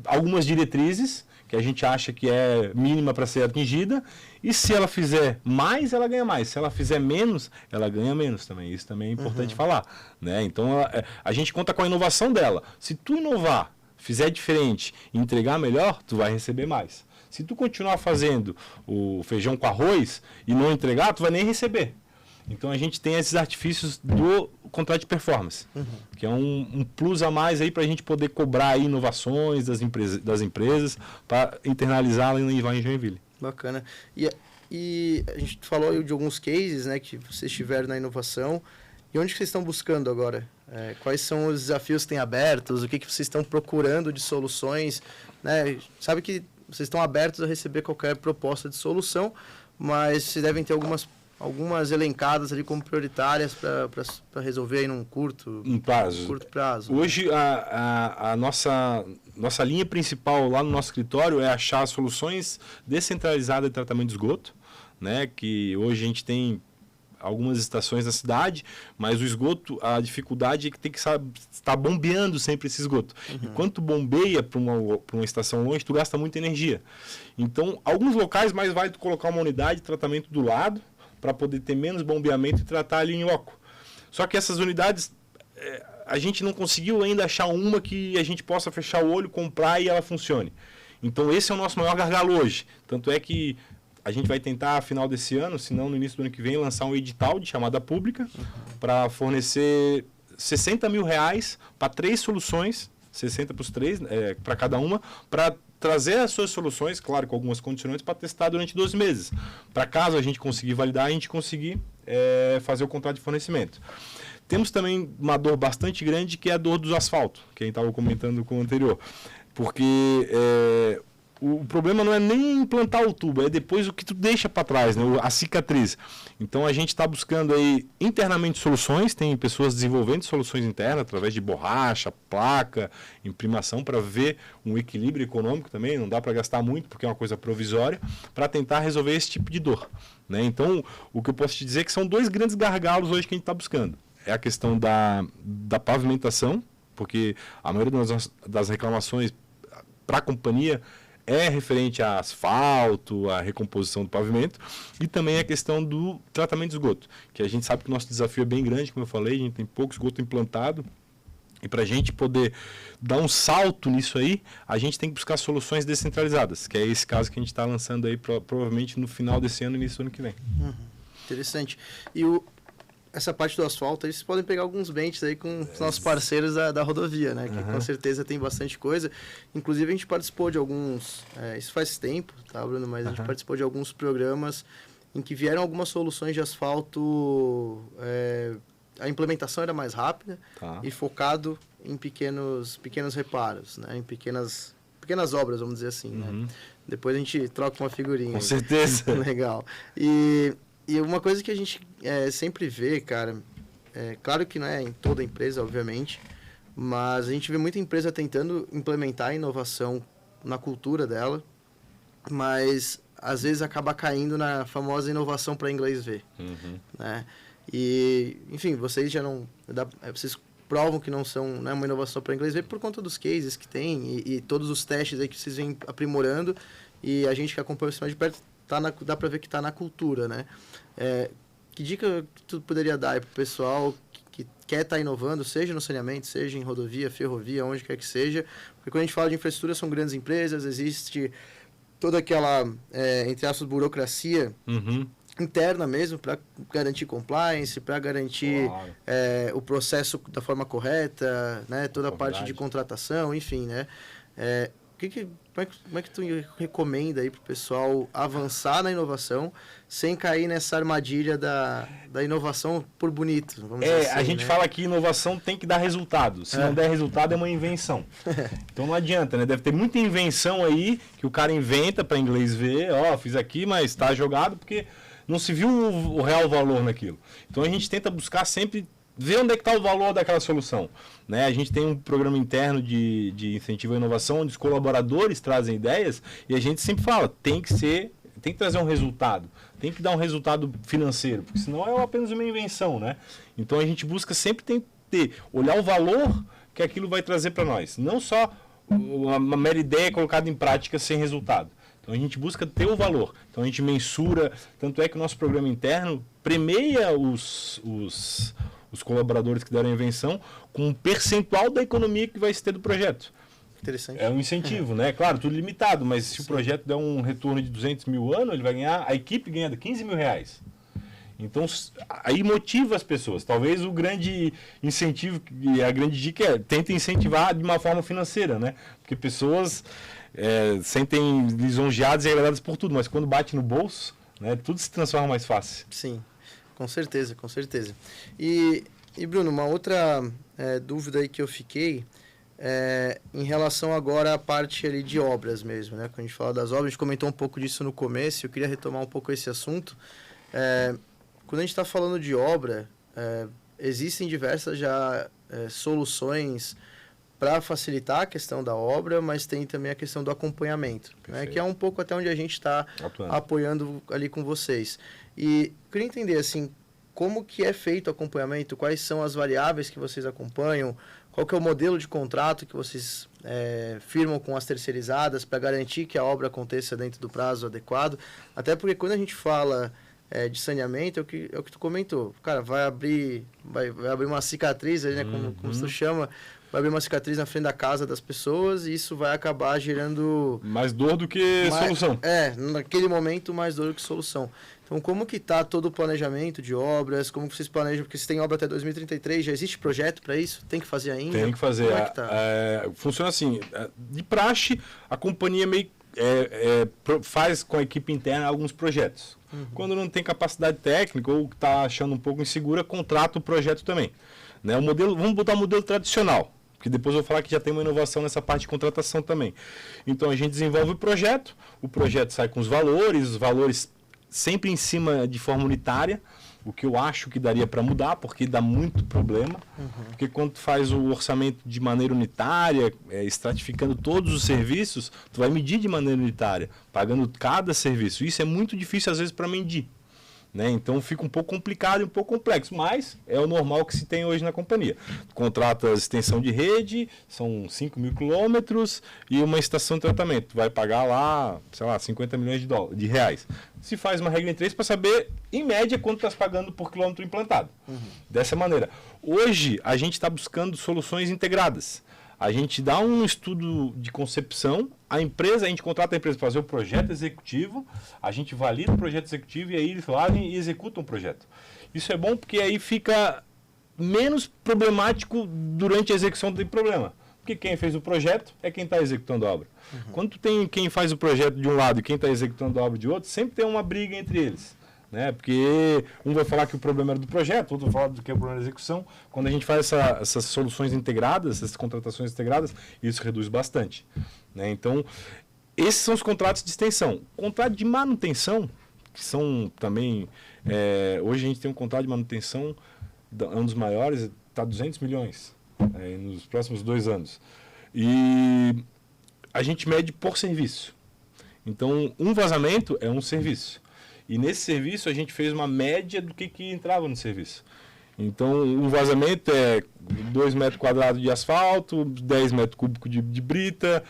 algumas diretrizes, que a gente acha que é mínima para ser atingida, e se ela fizer mais, ela ganha mais. Se ela fizer menos, ela ganha menos também. Isso também é importante falar. Né? Então, a gente conta com a inovação dela. Se tu inovar, fizer diferente e entregar melhor, tu vai receber mais. Se tu continuar fazendo o feijão com arroz e não entregar, tu vai nem receber. Então, a gente tem esses artifícios do contrato de performance, que é um plus a mais aí para a gente poder cobrar aí inovações das empresas para internalizá-la e levar em Joinville. Bacana. E a gente falou aí de alguns cases, né, que vocês tiveram na inovação, E onde que vocês estão buscando agora? Quais são os desafios que têm abertos? O que vocês estão procurando de soluções? Né? Sabe que vocês estão abertos a receber qualquer proposta de solução, mas vocês devem ter algumas elencadas ali como prioritárias para resolver aí num curto prazo. Hoje, a nossa linha principal lá no nosso escritório é achar soluções descentralizadas de tratamento de esgoto, né? Que hoje a gente tem algumas estações na cidade, mas o esgoto, a dificuldade é que tem que estar bombeando sempre esse esgoto. Enquanto bombeia para uma estação longe, tu gasta muita energia. Então, alguns locais mais vale tu colocar uma unidade de tratamento do lado, para poder ter menos bombeamento e tratar ali em loco. Só que essas unidades, a gente não conseguiu ainda achar uma que a gente possa fechar o olho, comprar e ela funcione. Então, esse é o nosso maior gargalo hoje. Tanto é que a gente vai tentar, final desse ano, se não no início do ano que vem, lançar um edital de chamada pública para fornecer R$60 mil para 3 soluções, 60 para os 3, para cada uma, para trazer as suas soluções, claro, com algumas condicionantes, para testar durante 12 meses. Para caso a gente conseguir validar, a gente conseguir fazer o contrato de fornecimento. Temos também uma dor bastante grande, que é a dor dos asfaltos, que a gente estava comentando com o anterior. Porque o problema não é nem implantar o tubo, é depois o que tu deixa para trás, né? A cicatriz. Então a gente está buscando aí internamente soluções, tem pessoas desenvolvendo soluções internas através de borracha, placa, imprimação, para ver um equilíbrio econômico também, não dá para gastar muito porque é uma coisa provisória, para tentar resolver esse tipo de dor, né? Então o que eu posso te dizer é que são 2 grandes gargalos hoje que a gente está buscando. É a questão da pavimentação, porque a maioria das reclamações para a companhia é referente a asfalto, a recomposição do pavimento, e também a questão do tratamento de esgoto, que a gente sabe que o nosso desafio é bem grande, como eu falei, a gente tem pouco esgoto implantado, e para a gente poder dar um salto nisso aí, a gente tem que buscar soluções descentralizadas, que é esse caso que a gente está lançando aí provavelmente no final desse ano e início do ano que vem. Interessante. E essa parte do asfalto, aí vocês podem pegar alguns benches aí com os nossos parceiros da rodovia, né? Que com certeza tem bastante coisa. Inclusive, a gente participou de alguns... isso faz tempo, tá, Bruno? Mas a gente participou de alguns programas em que vieram algumas soluções de asfalto... a implementação era mais rápida e focado em pequenos reparos, né? Em pequenas obras, vamos dizer assim, né? Depois a gente troca uma figurinha. Com certeza. Legal. E uma coisa que a gente sempre vê, cara, claro que não é em toda empresa, obviamente, mas a gente vê muita empresa tentando implementar a inovação na cultura dela, mas às vezes acaba caindo na famosa inovação para inglês ver, né? E, enfim, vocês já não... vocês provam que não é uma inovação para inglês ver por conta dos cases que tem e todos os testes aí que vocês vêm aprimorando, e a gente que acompanha o sistema de perto, dá para ver que está na cultura, né? Que dica que tu poderia dar para o pessoal que quer estar inovando, seja no saneamento, seja em rodovia, ferrovia, onde quer que seja? Porque quando a gente fala de infraestrutura, são grandes empresas, existe toda aquela, entre aspas, burocracia interna mesmo, para garantir compliance, para garantir o processo da forma correta, né? Toda a parte de contratação, enfim, né? Como é que tu recomenda aí para o pessoal avançar na inovação sem cair nessa armadilha da inovação por bonito? Vamos dizer assim, a gente fala que inovação tem que dar resultado. Se não der resultado, é uma invenção. Então não adianta, né? Deve ter muita invenção aí que o cara inventa para inglês ver. Fiz aqui, mas está jogado porque não se viu o real valor naquilo. Então a gente tenta buscar sempre ver onde é que está o valor daquela solução, né? A gente tem um programa interno de incentivo à inovação, onde os colaboradores trazem ideias, e a gente sempre fala, tem que trazer um resultado, tem que dar um resultado financeiro, porque senão é apenas uma invenção, né? Então a gente busca sempre olhar o valor que aquilo vai trazer para nós, não só uma mera ideia colocada em prática sem resultado. Então a gente busca ter o valor, então a gente mensura, tanto é que o nosso programa interno premia os colaboradores que deram a invenção com um percentual da economia que vai se ter do projeto. Interessante. É um incentivo, né? Claro, tudo limitado, mas se o projeto der um retorno de 200 mil ano, ele vai ganhar, a equipe ganha de 15 mil reais. Então, aí motiva as pessoas. Talvez o grande incentivo e a grande dica tenta incentivar de uma forma financeira, né? Porque pessoas sentem lisonjeadas e agradadas por tudo, mas quando bate no bolso, né, tudo se transforma mais fácil. Sim. Com certeza, com certeza. E E Bruno, uma outra dúvida aí que eu fiquei em relação agora à parte ali de obras mesmo, né? Quando a gente fala das obras, a gente comentou um pouco disso no começo, eu queria retomar um pouco esse assunto. Quando a gente está falando de obra, existem diversas já soluções para facilitar a questão da obra, mas tem também a questão do acompanhamento, né? Que é um pouco até onde a gente está apoiando ali com vocês. E eu queria entender, assim, como que é feito o acompanhamento, quais são as variáveis que vocês acompanham, qual que é o modelo de contrato que vocês firmam com as terceirizadas para garantir que a obra aconteça dentro do prazo adequado, até porque quando a gente fala de saneamento, é o que tu comentou, cara, vai abrir uma cicatriz ali, né, como tu chama, vai abrir uma cicatriz na frente da casa das pessoas e isso vai acabar gerando... Mais dor do que solução. Naquele momento, mais dor do que solução. Então, como que está todo o planejamento de obras? Como que vocês planejam? Porque se tem obra até 2033, já existe projeto para isso? Tem que fazer ainda? Tem que fazer. Como é que tá? Funciona assim, de praxe, a companhia meio faz com a equipe interna alguns projetos. Quando não tem capacidade técnica ou está achando um pouco insegura, contrata o projeto também. Né? Vamos botar o modelo tradicional, porque depois eu vou falar que já tem uma inovação nessa parte de contratação também. Então a gente desenvolve o projeto sai com os valores sempre em cima de forma unitária, o que eu acho que daria para mudar, porque dá muito problema. Porque quando tu faz o orçamento de maneira unitária, estratificando todos os serviços, tu vai medir de maneira unitária, pagando cada serviço. Isso é muito difícil às vezes para medir. Né? Então fica um pouco complicado e um pouco complexo, mas é o normal que se tem hoje na companhia. Contrata extensão de rede, são 5.000 quilômetros e uma estação de tratamento. Vai pagar lá, sei lá, 50 milhões de reais. Se faz uma regra em 3 para saber, em média, quanto está pagando por quilômetro implantado. Dessa maneira. Hoje, a gente está buscando soluções integradas. A gente dá um estudo de concepção, a gente contrata a empresa para fazer o projeto executivo, a gente valida o projeto executivo e aí eles fazem e executam o projeto. Isso é bom porque aí fica menos problemático durante a execução do problema. Porque quem fez o projeto é quem está executando a obra. Quando tu tem quem faz o projeto de um lado e quem está executando a obra de outro, sempre tem uma briga entre eles. Né? Porque um vai falar que o problema era do projeto, outro vai falar do que é o problema da execução. Quando a gente faz essas soluções integradas, essas contratações integradas, isso reduz bastante. Né? Então, esses são os contratos de extensão. Contrato de manutenção, que são também... hoje a gente tem um contrato de manutenção, um dos maiores, está 200 milhões nos próximos 2 anos. E a gente mede por serviço. Então, um vazamento é um serviço. E nesse serviço a gente fez uma média do que entrava no serviço. Então, o vazamento é 2 metros quadrados de asfalto, 10 metros cúbicos de brita,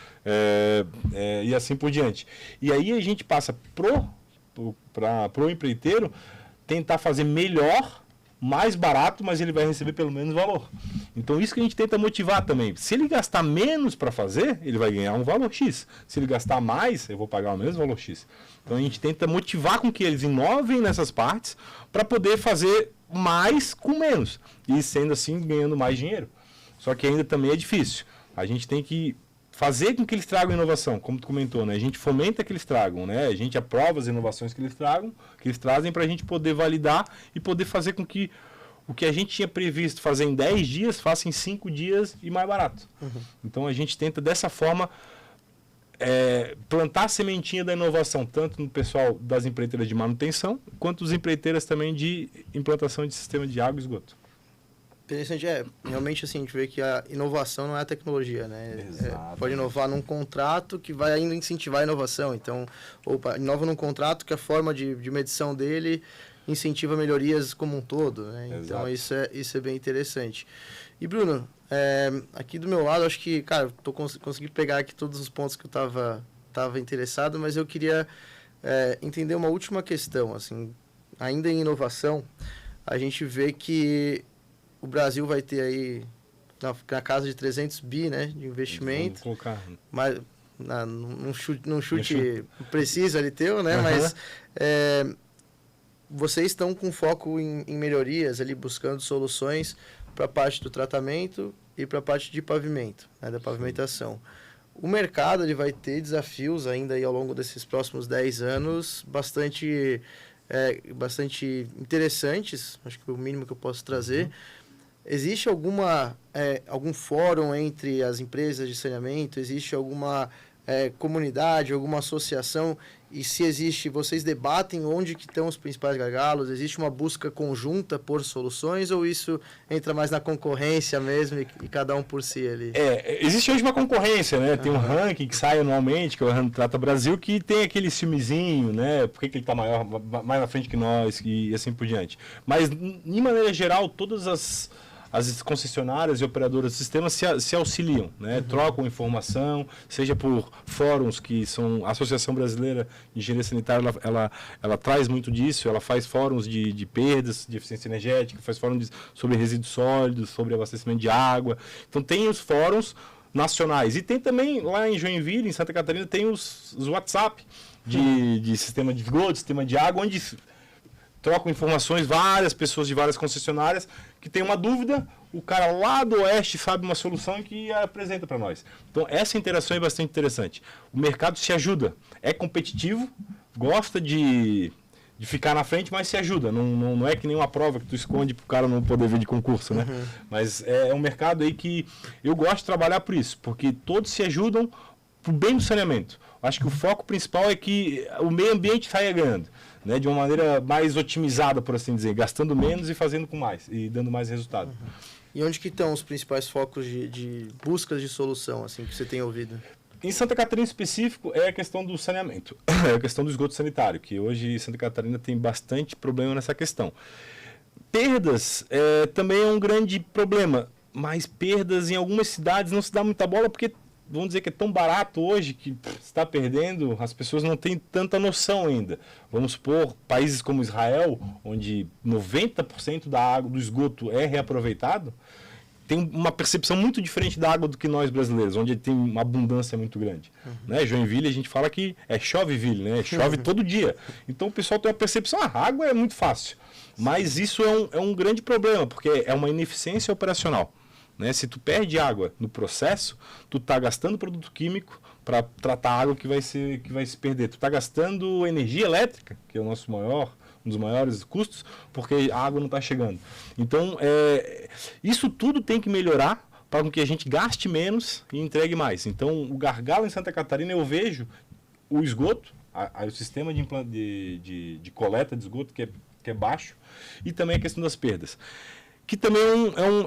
e assim por diante. E aí a gente passa pro empreiteiro tentar fazer melhor, mais barato, mas ele vai receber pelo menos valor. Então, isso que a gente tenta motivar também. Se ele gastar menos para fazer, ele vai ganhar um valor X. Se ele gastar mais, eu vou pagar o mesmo valor X. Então, a gente tenta motivar com que eles inovem nessas partes para poder fazer mais com menos. E, sendo assim, ganhando mais dinheiro. Só que ainda também é difícil. A gente tem que fazer com que eles tragam inovação, como tu comentou, né? A gente fomenta que eles tragam, né? A gente aprova as inovações que eles trazem para a gente poder validar e poder fazer com que o que a gente tinha previsto fazer em 10 dias, faça em 5 dias e mais barato. Então a gente tenta dessa forma plantar a sementinha da inovação, tanto no pessoal das empreiteiras de manutenção, quanto as empreiteiras também de implantação de sistema de água e esgoto. Interessante, realmente assim, a gente vê que a inovação não é a tecnologia, né? Pode inovar num contrato que vai ainda incentivar a inovação, então, inova num contrato que a forma de medição dele incentiva melhorias como um todo, né? Então, isso é bem interessante. E, Bruno, aqui do meu lado, acho que, cara, consegui pegar aqui todos os pontos que eu estava interessado, mas eu queria entender uma última questão, assim, ainda em inovação, a gente vê que o Brasil vai ter aí na casa de 300 bi, né, de investimento. Vamos colocar. Mas num chute preciso ali teu, né? Mas vocês estão com foco em melhorias ali, buscando soluções para a parte do tratamento e para a parte de pavimento, né, da pavimentação. O mercado ele vai ter desafios ainda aí ao longo desses próximos 10 anos bastante interessantes, acho que é o mínimo que eu posso trazer. existe algum fórum entre as empresas de saneamento? Existe alguma comunidade, alguma associação? E se existe, vocês debatem onde que estão os principais gargalos? Existe uma busca conjunta por soluções ou isso entra mais na concorrência mesmo e cada um por si ali? Existe hoje uma concorrência, né? Tem um ranking que sai anualmente, que é o Ranking Trata Brasil, que tem aquele filmezinho, né? Por que ele está mais na frente que nós e assim por diante. Mas, de maneira geral, todas as concessionárias e operadoras de sistemas se auxiliam, né? Trocam informação, seja por fóruns que são a Associação Brasileira de Engenharia Sanitária, ela traz muito disso, ela faz fóruns de perdas de eficiência energética, faz fóruns sobre resíduos sólidos, sobre abastecimento de água. Então tem os fóruns nacionais. E tem também, lá em Joinville, em Santa Catarina, tem os WhatsApp de sistema de esgoto, sistema de água, onde trocam informações, várias pessoas de várias concessionárias que tem uma dúvida, o cara lá do oeste sabe uma solução que apresenta para nós. Então, essa interação é bastante interessante. O mercado se ajuda, é competitivo, gosta de ficar na frente, mas se ajuda. Não é que nem uma prova que tu esconde para o cara não poder vir de concurso, né? Mas é um mercado aí que eu gosto de trabalhar por isso, porque todos se ajudam para o bem do saneamento. Acho que o foco principal é que o meio ambiente saia ganhando, né, de uma maneira mais otimizada, por assim dizer, gastando menos e fazendo com mais, e dando mais resultado. E onde que estão os principais focos de buscas de solução, assim, que você tem ouvido? Em Santa Catarina em específico é a questão do saneamento, é a questão do esgoto sanitário, que hoje Santa Catarina tem bastante problema nessa questão. Perdas também é um grande problema, mas perdas em algumas cidades não se dá muita bola porque vamos dizer que é tão barato hoje que está perdendo, as pessoas não têm tanta noção ainda. Vamos supor, países como Israel, onde 90% da água do esgoto é reaproveitado, tem uma percepção muito diferente da água do que nós brasileiros, onde tem uma abundância muito grande. Né? Joinville, a gente fala que é choveville, né? Chove todo dia. Então o pessoal tem a percepção, a água é muito fácil. Mas isso é um grande problema, porque é uma ineficiência operacional. Né? Se tu perde água no processo, tu está gastando produto químico para tratar a água que vai se perder. Tu está gastando energia elétrica, que é o nosso um dos maiores custos, porque a água não está chegando. Então, isso tudo tem que melhorar para que a gente gaste menos e entregue mais. Então, o gargalo em Santa Catarina, eu vejo o esgoto, o sistema de coleta de esgoto que é baixo, e também a questão das perdas. Que também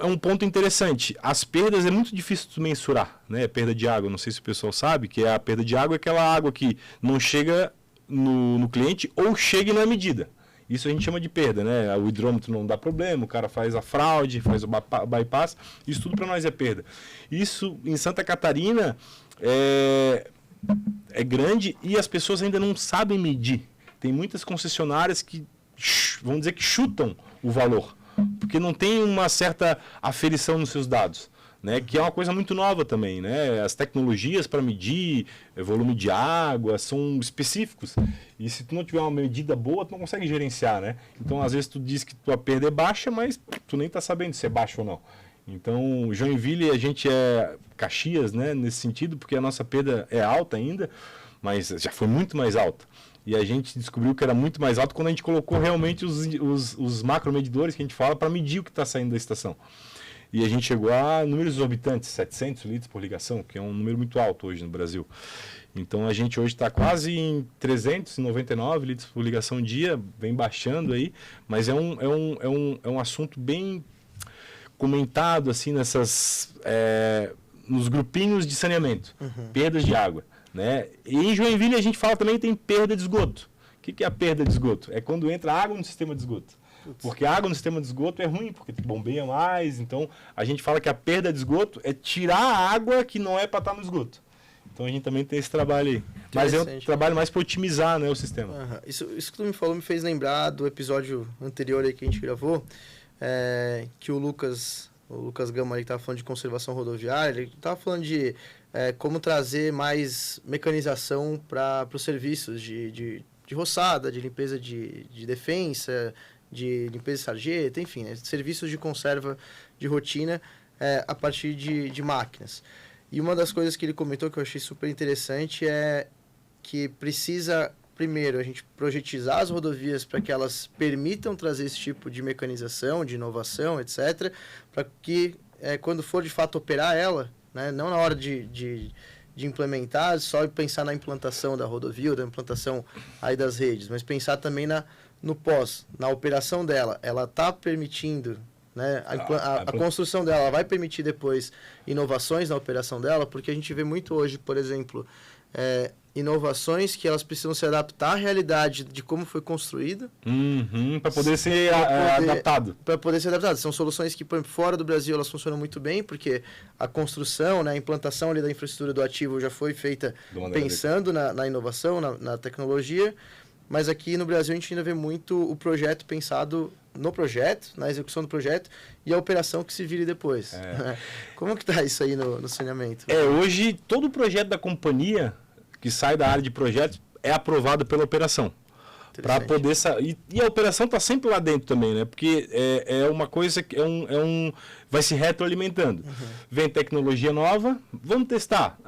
é um ponto interessante. As perdas é muito difícil de mensurar, né? Perda de água, não sei se o pessoal sabe, que a perda de água é aquela água que não chega no cliente ou chega e não é medida. Isso a gente chama de perda, né? O hidrômetro não dá problema, o cara faz a fraude, faz o bypass, isso tudo para nós é perda. Isso em Santa Catarina é grande e as pessoas ainda não sabem medir. Tem muitas concessionárias que, vamos dizer, que chutam o valor, porque não tem uma certa aferição nos seus dados, né? Que é uma coisa muito nova também, né? As tecnologias para medir volume de água são específicos, e se tu não tiver uma medida boa, tu não consegue gerenciar, né? Então, às vezes, tu diz que tua perda é baixa, mas tu nem está sabendo se é baixa ou não. Então, Joinville, a gente é Caxias, né? Nesse sentido, porque a nossa perda é alta ainda, mas já foi muito mais alta. E a gente descobriu que era muito mais alto quando a gente colocou realmente os macromedidores que a gente fala para medir o que está saindo da estação. E a gente chegou a números exorbitantes, 700 litros por ligação, que é um número muito alto hoje no Brasil. Então a gente hoje está quase em 399 litros por ligação dia, vem baixando aí, mas é um assunto bem comentado assim nos grupinhos de saneamento, perdas de água. Né? E em Joinville a gente fala também que tem perda de esgoto. O que é a perda de esgoto? É quando entra água no sistema de esgoto. Porque a água no sistema de esgoto é ruim, porque bombeia mais. Então a gente fala que a perda de esgoto é tirar a água que não é para estar no esgoto. Então a gente também tem esse trabalho aí. Mas é um trabalho mais para otimizar, né, o sistema. Isso que tu me falou me fez lembrar do episódio anterior aí que a gente gravou, que o Lucas Gama, que estava falando de conservação rodoviária, ele estava falando de como trazer mais mecanização para os serviços de roçada, de limpeza de defensa, de limpeza de sarjeta, enfim, né, serviços de conserva de rotina a partir de máquinas. E uma das coisas que ele comentou que eu achei super interessante é que precisa primeiro, a gente projetizar as rodovias para que elas permitam trazer esse tipo de mecanização, de inovação, etc., para que, quando for de fato operar ela, né, não na hora de implementar, só pensar na implantação da rodovia, ou da implantação aí das redes, mas pensar também no pós, na operação dela. Ela está permitindo, né, a construção dela vai permitir depois inovações na operação dela, porque a gente vê muito hoje, por exemplo, inovações que elas precisam se adaptar à realidade de como foi construída. Para poder ser adaptado. Para poder ser adaptado. São soluções que, por exemplo, fora do Brasil, elas funcionam muito bem, porque a construção, né, a implantação ali da infraestrutura do ativo já foi feita pensando na inovação, na tecnologia, mas aqui no Brasil a gente ainda vê muito o projeto pensado no projeto, na execução do projeto, e a operação que se vire depois. Como que está isso aí no saneamento? Hoje, todo o projeto da companhia que sai da área de projetos é aprovado pela operação. Para poder sair. E a operação está sempre lá dentro também, né? Porque é uma coisa que vai se retroalimentando. Vem tecnologia nova, vamos testar.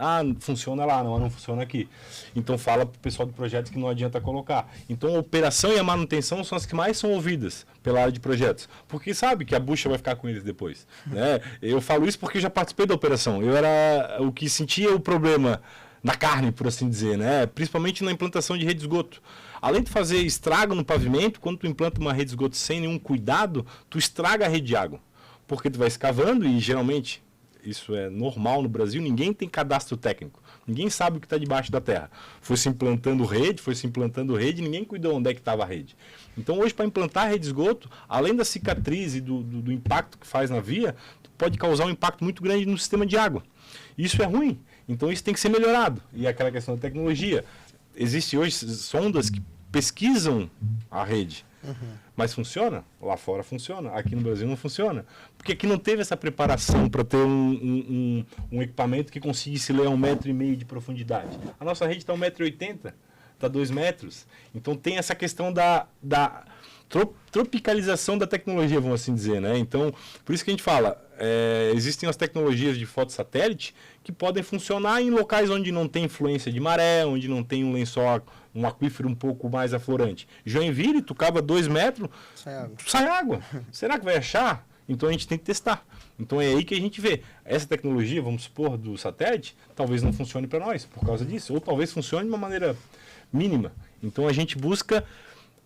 Funciona lá, não funciona aqui. Então fala para o pessoal de projetos que não adianta colocar. Então a operação e a manutenção são as que mais são ouvidas pela área de projetos. Porque sabe que a bucha vai ficar com eles depois. Né? Eu falo isso porque eu já participei da operação. Eu era o que sentia o problema na carne, por assim dizer, né? Principalmente na implantação de rede de esgoto. Além de fazer estrago no pavimento, quando tu implanta uma rede de esgoto sem nenhum cuidado, tu estraga a rede de água. Porque tu vai escavando e geralmente, isso é normal no Brasil, ninguém tem cadastro técnico. Ninguém sabe o que está debaixo da terra. Foi se implantando rede, ninguém cuidou onde é que estava a rede. Então hoje, para implantar a rede de esgoto, além da cicatriz e do impacto que faz na via, tu pode causar um impacto muito grande no sistema de água. Isso é ruim. Então isso tem que ser melhorado. E aquela questão da tecnologia. Existem hoje sondas que pesquisam a rede. Mas funciona? Lá fora funciona. Aqui no Brasil não funciona. Porque aqui não teve essa preparação para ter um equipamento que conseguisse ler a 1,5 m de profundidade. A nossa rede está 1,80 m, está 2 metros. Então tem essa questão da tropicalização da tecnologia, vamos assim dizer, né? Então, por isso que a gente fala, existem as tecnologias de fotossatélite que podem funcionar em locais onde não tem influência de maré, onde não tem um lençol, um aquífero um pouco mais aflorante. Joinville, tu cava 2 metros, sai água. Será que vai achar? Então a gente tem que testar. Então é aí que a gente vê. Essa tecnologia, vamos supor, do satélite, talvez não funcione para nós por causa disso, ou talvez funcione de uma maneira mínima. Então a gente busca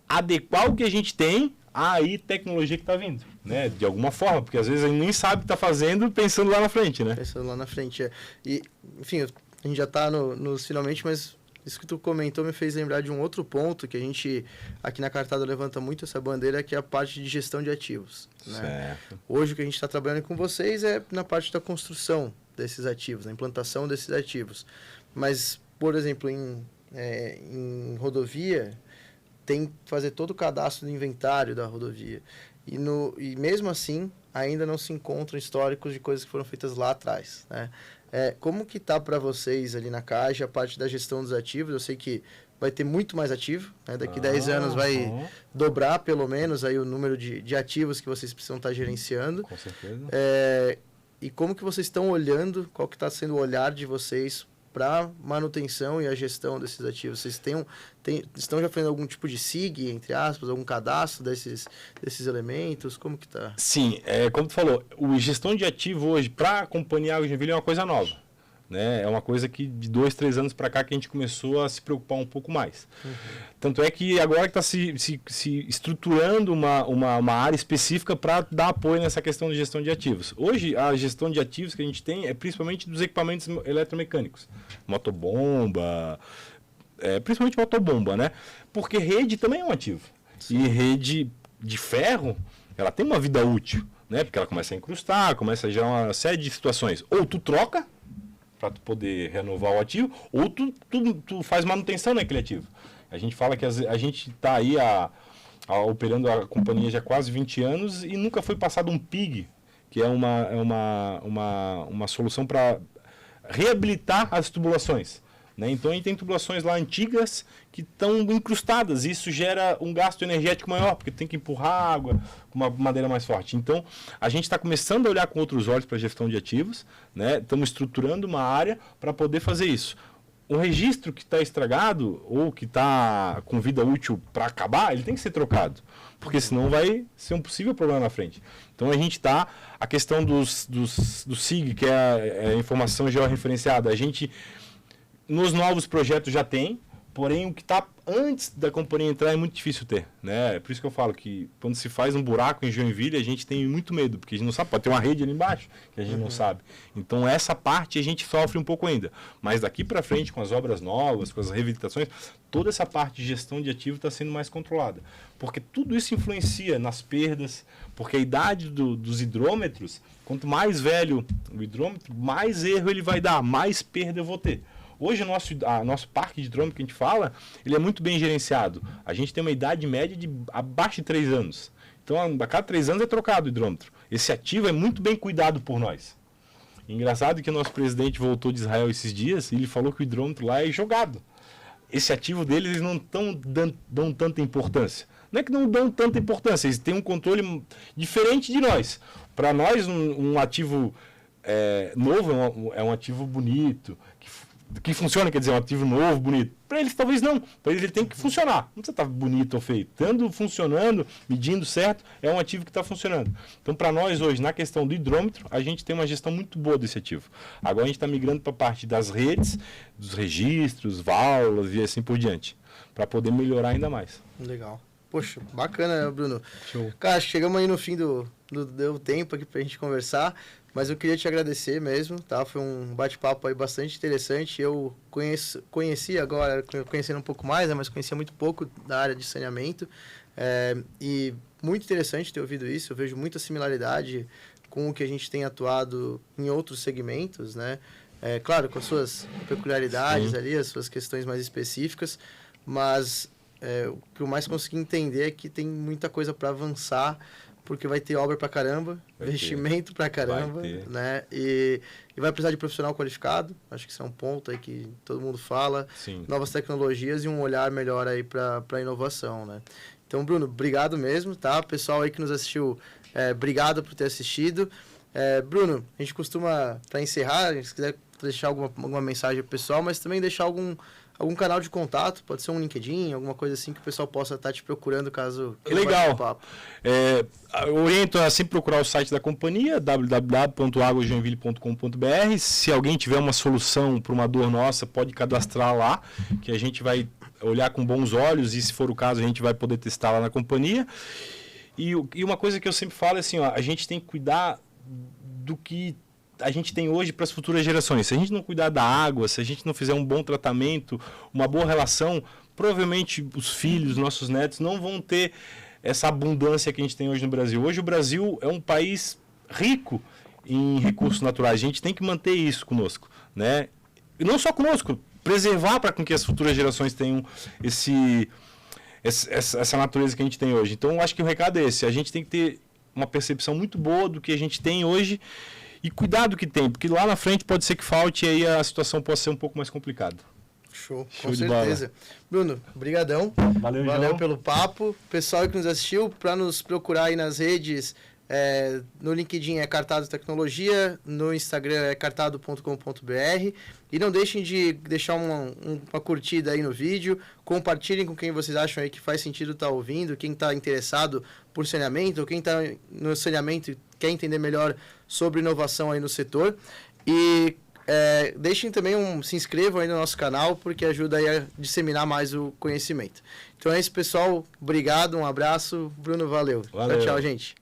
adequar o que a gente tem à tecnologia que está vindo, né? De alguma forma, porque às vezes a gente nem sabe o que está fazendo pensando lá na frente, né? Pensando lá na frente, E, enfim, a gente já está nos finalmente, mas isso que tu comentou me fez lembrar de um outro ponto que a gente, aqui na Cartada, levanta muito essa bandeira, que é a parte de gestão de ativos. Né? Certo. Hoje o que a gente está trabalhando com vocês é na parte da construção desses ativos, na implantação desses ativos. Mas, por exemplo, em rodovia, tem que fazer todo o cadastro do inventário da rodovia. E mesmo assim, ainda não se encontram históricos de coisas que foram feitas lá atrás. Né? Como que está para vocês ali na Caixa a parte da gestão dos ativos? Eu sei que vai ter muito mais ativo. Né? Daqui 10 anos vai dobrar, pelo menos, aí o número de ativos que vocês precisam estar gerenciando. Com certeza. E como que vocês estão olhando, qual que está sendo o olhar de vocês para manutenção e a gestão desses ativos? Vocês estão já fazendo algum tipo de SIG, entre aspas, algum cadastro desses elementos? Como que está? Sim, como tu falou, a gestão de ativo hoje para a Companhia Águas de Joinville é uma coisa nova. Né? É uma coisa que de 2, 3 anos para cá que a gente começou a se preocupar um pouco mais. Tanto é que agora que está se estruturando uma área específica para dar apoio nessa questão de gestão de ativos. Hoje, a gestão de ativos que a gente tem é principalmente dos equipamentos eletromecânicos. Motobomba, principalmente motobomba, né? Porque rede também é um ativo. Sim. E rede de ferro, ela tem uma vida útil, né? Porque ela começa a incrustar, começa a gerar uma série de situações. Ou tu troca, para tu poder renovar o ativo, ou tu faz manutenção naquele ativo. A gente fala que a gente está aí operando a companhia já há quase 20 anos e nunca foi passado um PIG, que é uma solução para reabilitar as tubulações. Né? Então a gente tem tubulações lá antigas que estão incrustadas e isso gera um gasto energético maior, porque tem que empurrar água com uma madeira mais forte. Então a gente está começando a olhar com outros olhos para a gestão de ativos, né? Estamos estruturando uma área para poder fazer isso. o registro que está estragado ou que está com vida útil para acabar, ele tem que ser trocado, porque senão vai ser um possível problema na frente. Então a gente está, a questão do SIG, que é a informação georreferenciada, a gente nos novos projetos já tem, porém o que está antes da companhia entrar é muito difícil ter, né? Por isso que eu falo que quando se faz um buraco em Joinville, a gente tem muito medo, porque a gente não sabe, pode ter uma rede ali embaixo, que a gente não sabe. Então essa parte a gente sofre um pouco ainda. Mas daqui para frente, com as obras novas, com as reabilitações, toda essa parte de gestão de ativo está sendo mais controlada. Porque tudo isso influencia nas perdas, porque a idade dos hidrômetros, quanto mais velho o hidrômetro, mais erro ele vai dar, mais perda eu vou ter. Hoje o nosso parque de hidrômetro que a gente fala, ele é muito bem gerenciado. A gente tem uma idade média de abaixo de 3 anos. Então, a cada 3 anos é trocado o hidrômetro. Esse ativo é muito bem cuidado por nós. Engraçado que o nosso presidente voltou de Israel esses dias e ele falou que o hidrômetro lá é jogado. Esse ativo deles, eles não dão tanta importância. Não é que não dão tanta importância, eles têm um controle diferente de nós. Para nós, um ativo novo é um ativo bonito, que funciona, quer dizer, um ativo novo, bonito. Para eles, talvez não. Para eles, ele tem que funcionar. Não precisa estar bonito ou feio. Estando funcionando, medindo certo, é um ativo que está funcionando. Então, para nós, hoje, na questão do hidrômetro, a gente tem uma gestão muito boa desse ativo. Agora, a gente está migrando para a parte das redes, dos registros, válvulas e assim por diante, para poder melhorar ainda mais. Legal. Poxa, bacana, né, Bruno? Show. Cara, chegamos aí no fim do tempo aqui pra gente conversar, mas eu queria te agradecer mesmo, tá? Foi um bate-papo aí bastante interessante. Eu conheci agora, conhecendo um pouco mais, né, mas conhecia muito pouco da área de saneamento. E muito interessante ter ouvido isso. Eu vejo muita similaridade com o que a gente tem atuado em outros segmentos, né? Claro, com as suas peculiaridades Sim. ali, as suas questões mais específicas, mas o que eu mais consegui entender é que tem muita coisa para avançar, porque vai ter obra pra caramba, investimento pra caramba, né? E vai precisar de profissional qualificado. Acho que isso é um ponto aí que todo mundo fala. Sim. Novas tecnologias e um olhar melhor aí para inovação, né? Então, Bruno, obrigado mesmo, tá? Pessoal aí que nos assistiu, obrigado por ter assistido. Bruno, a gente costuma, para encerrar, se quiser deixar alguma mensagem pro pessoal, mas também deixar algum canal de contato, pode ser um LinkedIn, alguma coisa assim que o pessoal possa estar te procurando caso... Legal. Eu oriento a sempre procurar o site da companhia, www.aguasjoinville.com.br. Se alguém tiver uma solução para uma dor nossa, pode cadastrar lá, que a gente vai olhar com bons olhos e, se for o caso, a gente vai poder testar lá na companhia. E uma coisa que eu sempre falo é assim, ó, a gente tem que cuidar do que a gente tem hoje para as futuras gerações. Se a gente não cuidar da água, se a gente não fizer um bom tratamento, uma boa relação, provavelmente os filhos, nossos netos, não vão ter essa abundância que a gente tem hoje no Brasil. Hoje o Brasil é um país rico em recursos naturais. A gente tem que manter isso conosco, né? E não só conosco, preservar para que as futuras gerações tenham essa natureza que a gente tem hoje. Então, eu acho que o recado é esse. A gente tem que ter uma percepção muito boa do que a gente tem hoje e cuidar do que tem, porque lá na frente pode ser que falte e aí a situação possa ser um pouco mais complicada. Show com certeza. Bruno, brigadão. Valeu pelo papo. Pessoal que nos assistiu, para nos procurar aí nas redes, no LinkedIn é Cartado Tecnologia, no Instagram é cartado.com.br. E não deixem de deixar uma curtida aí no vídeo, compartilhem com quem vocês acham aí que faz sentido estar ouvindo, quem está interessado por saneamento, ou quem está no saneamento e quer entender melhor sobre inovação aí no setor. E deixem também se inscrevam aí no nosso canal, porque ajuda aí a disseminar mais o conhecimento. Então é isso, pessoal. Obrigado, um abraço. Bruno, valeu. Tchau, gente.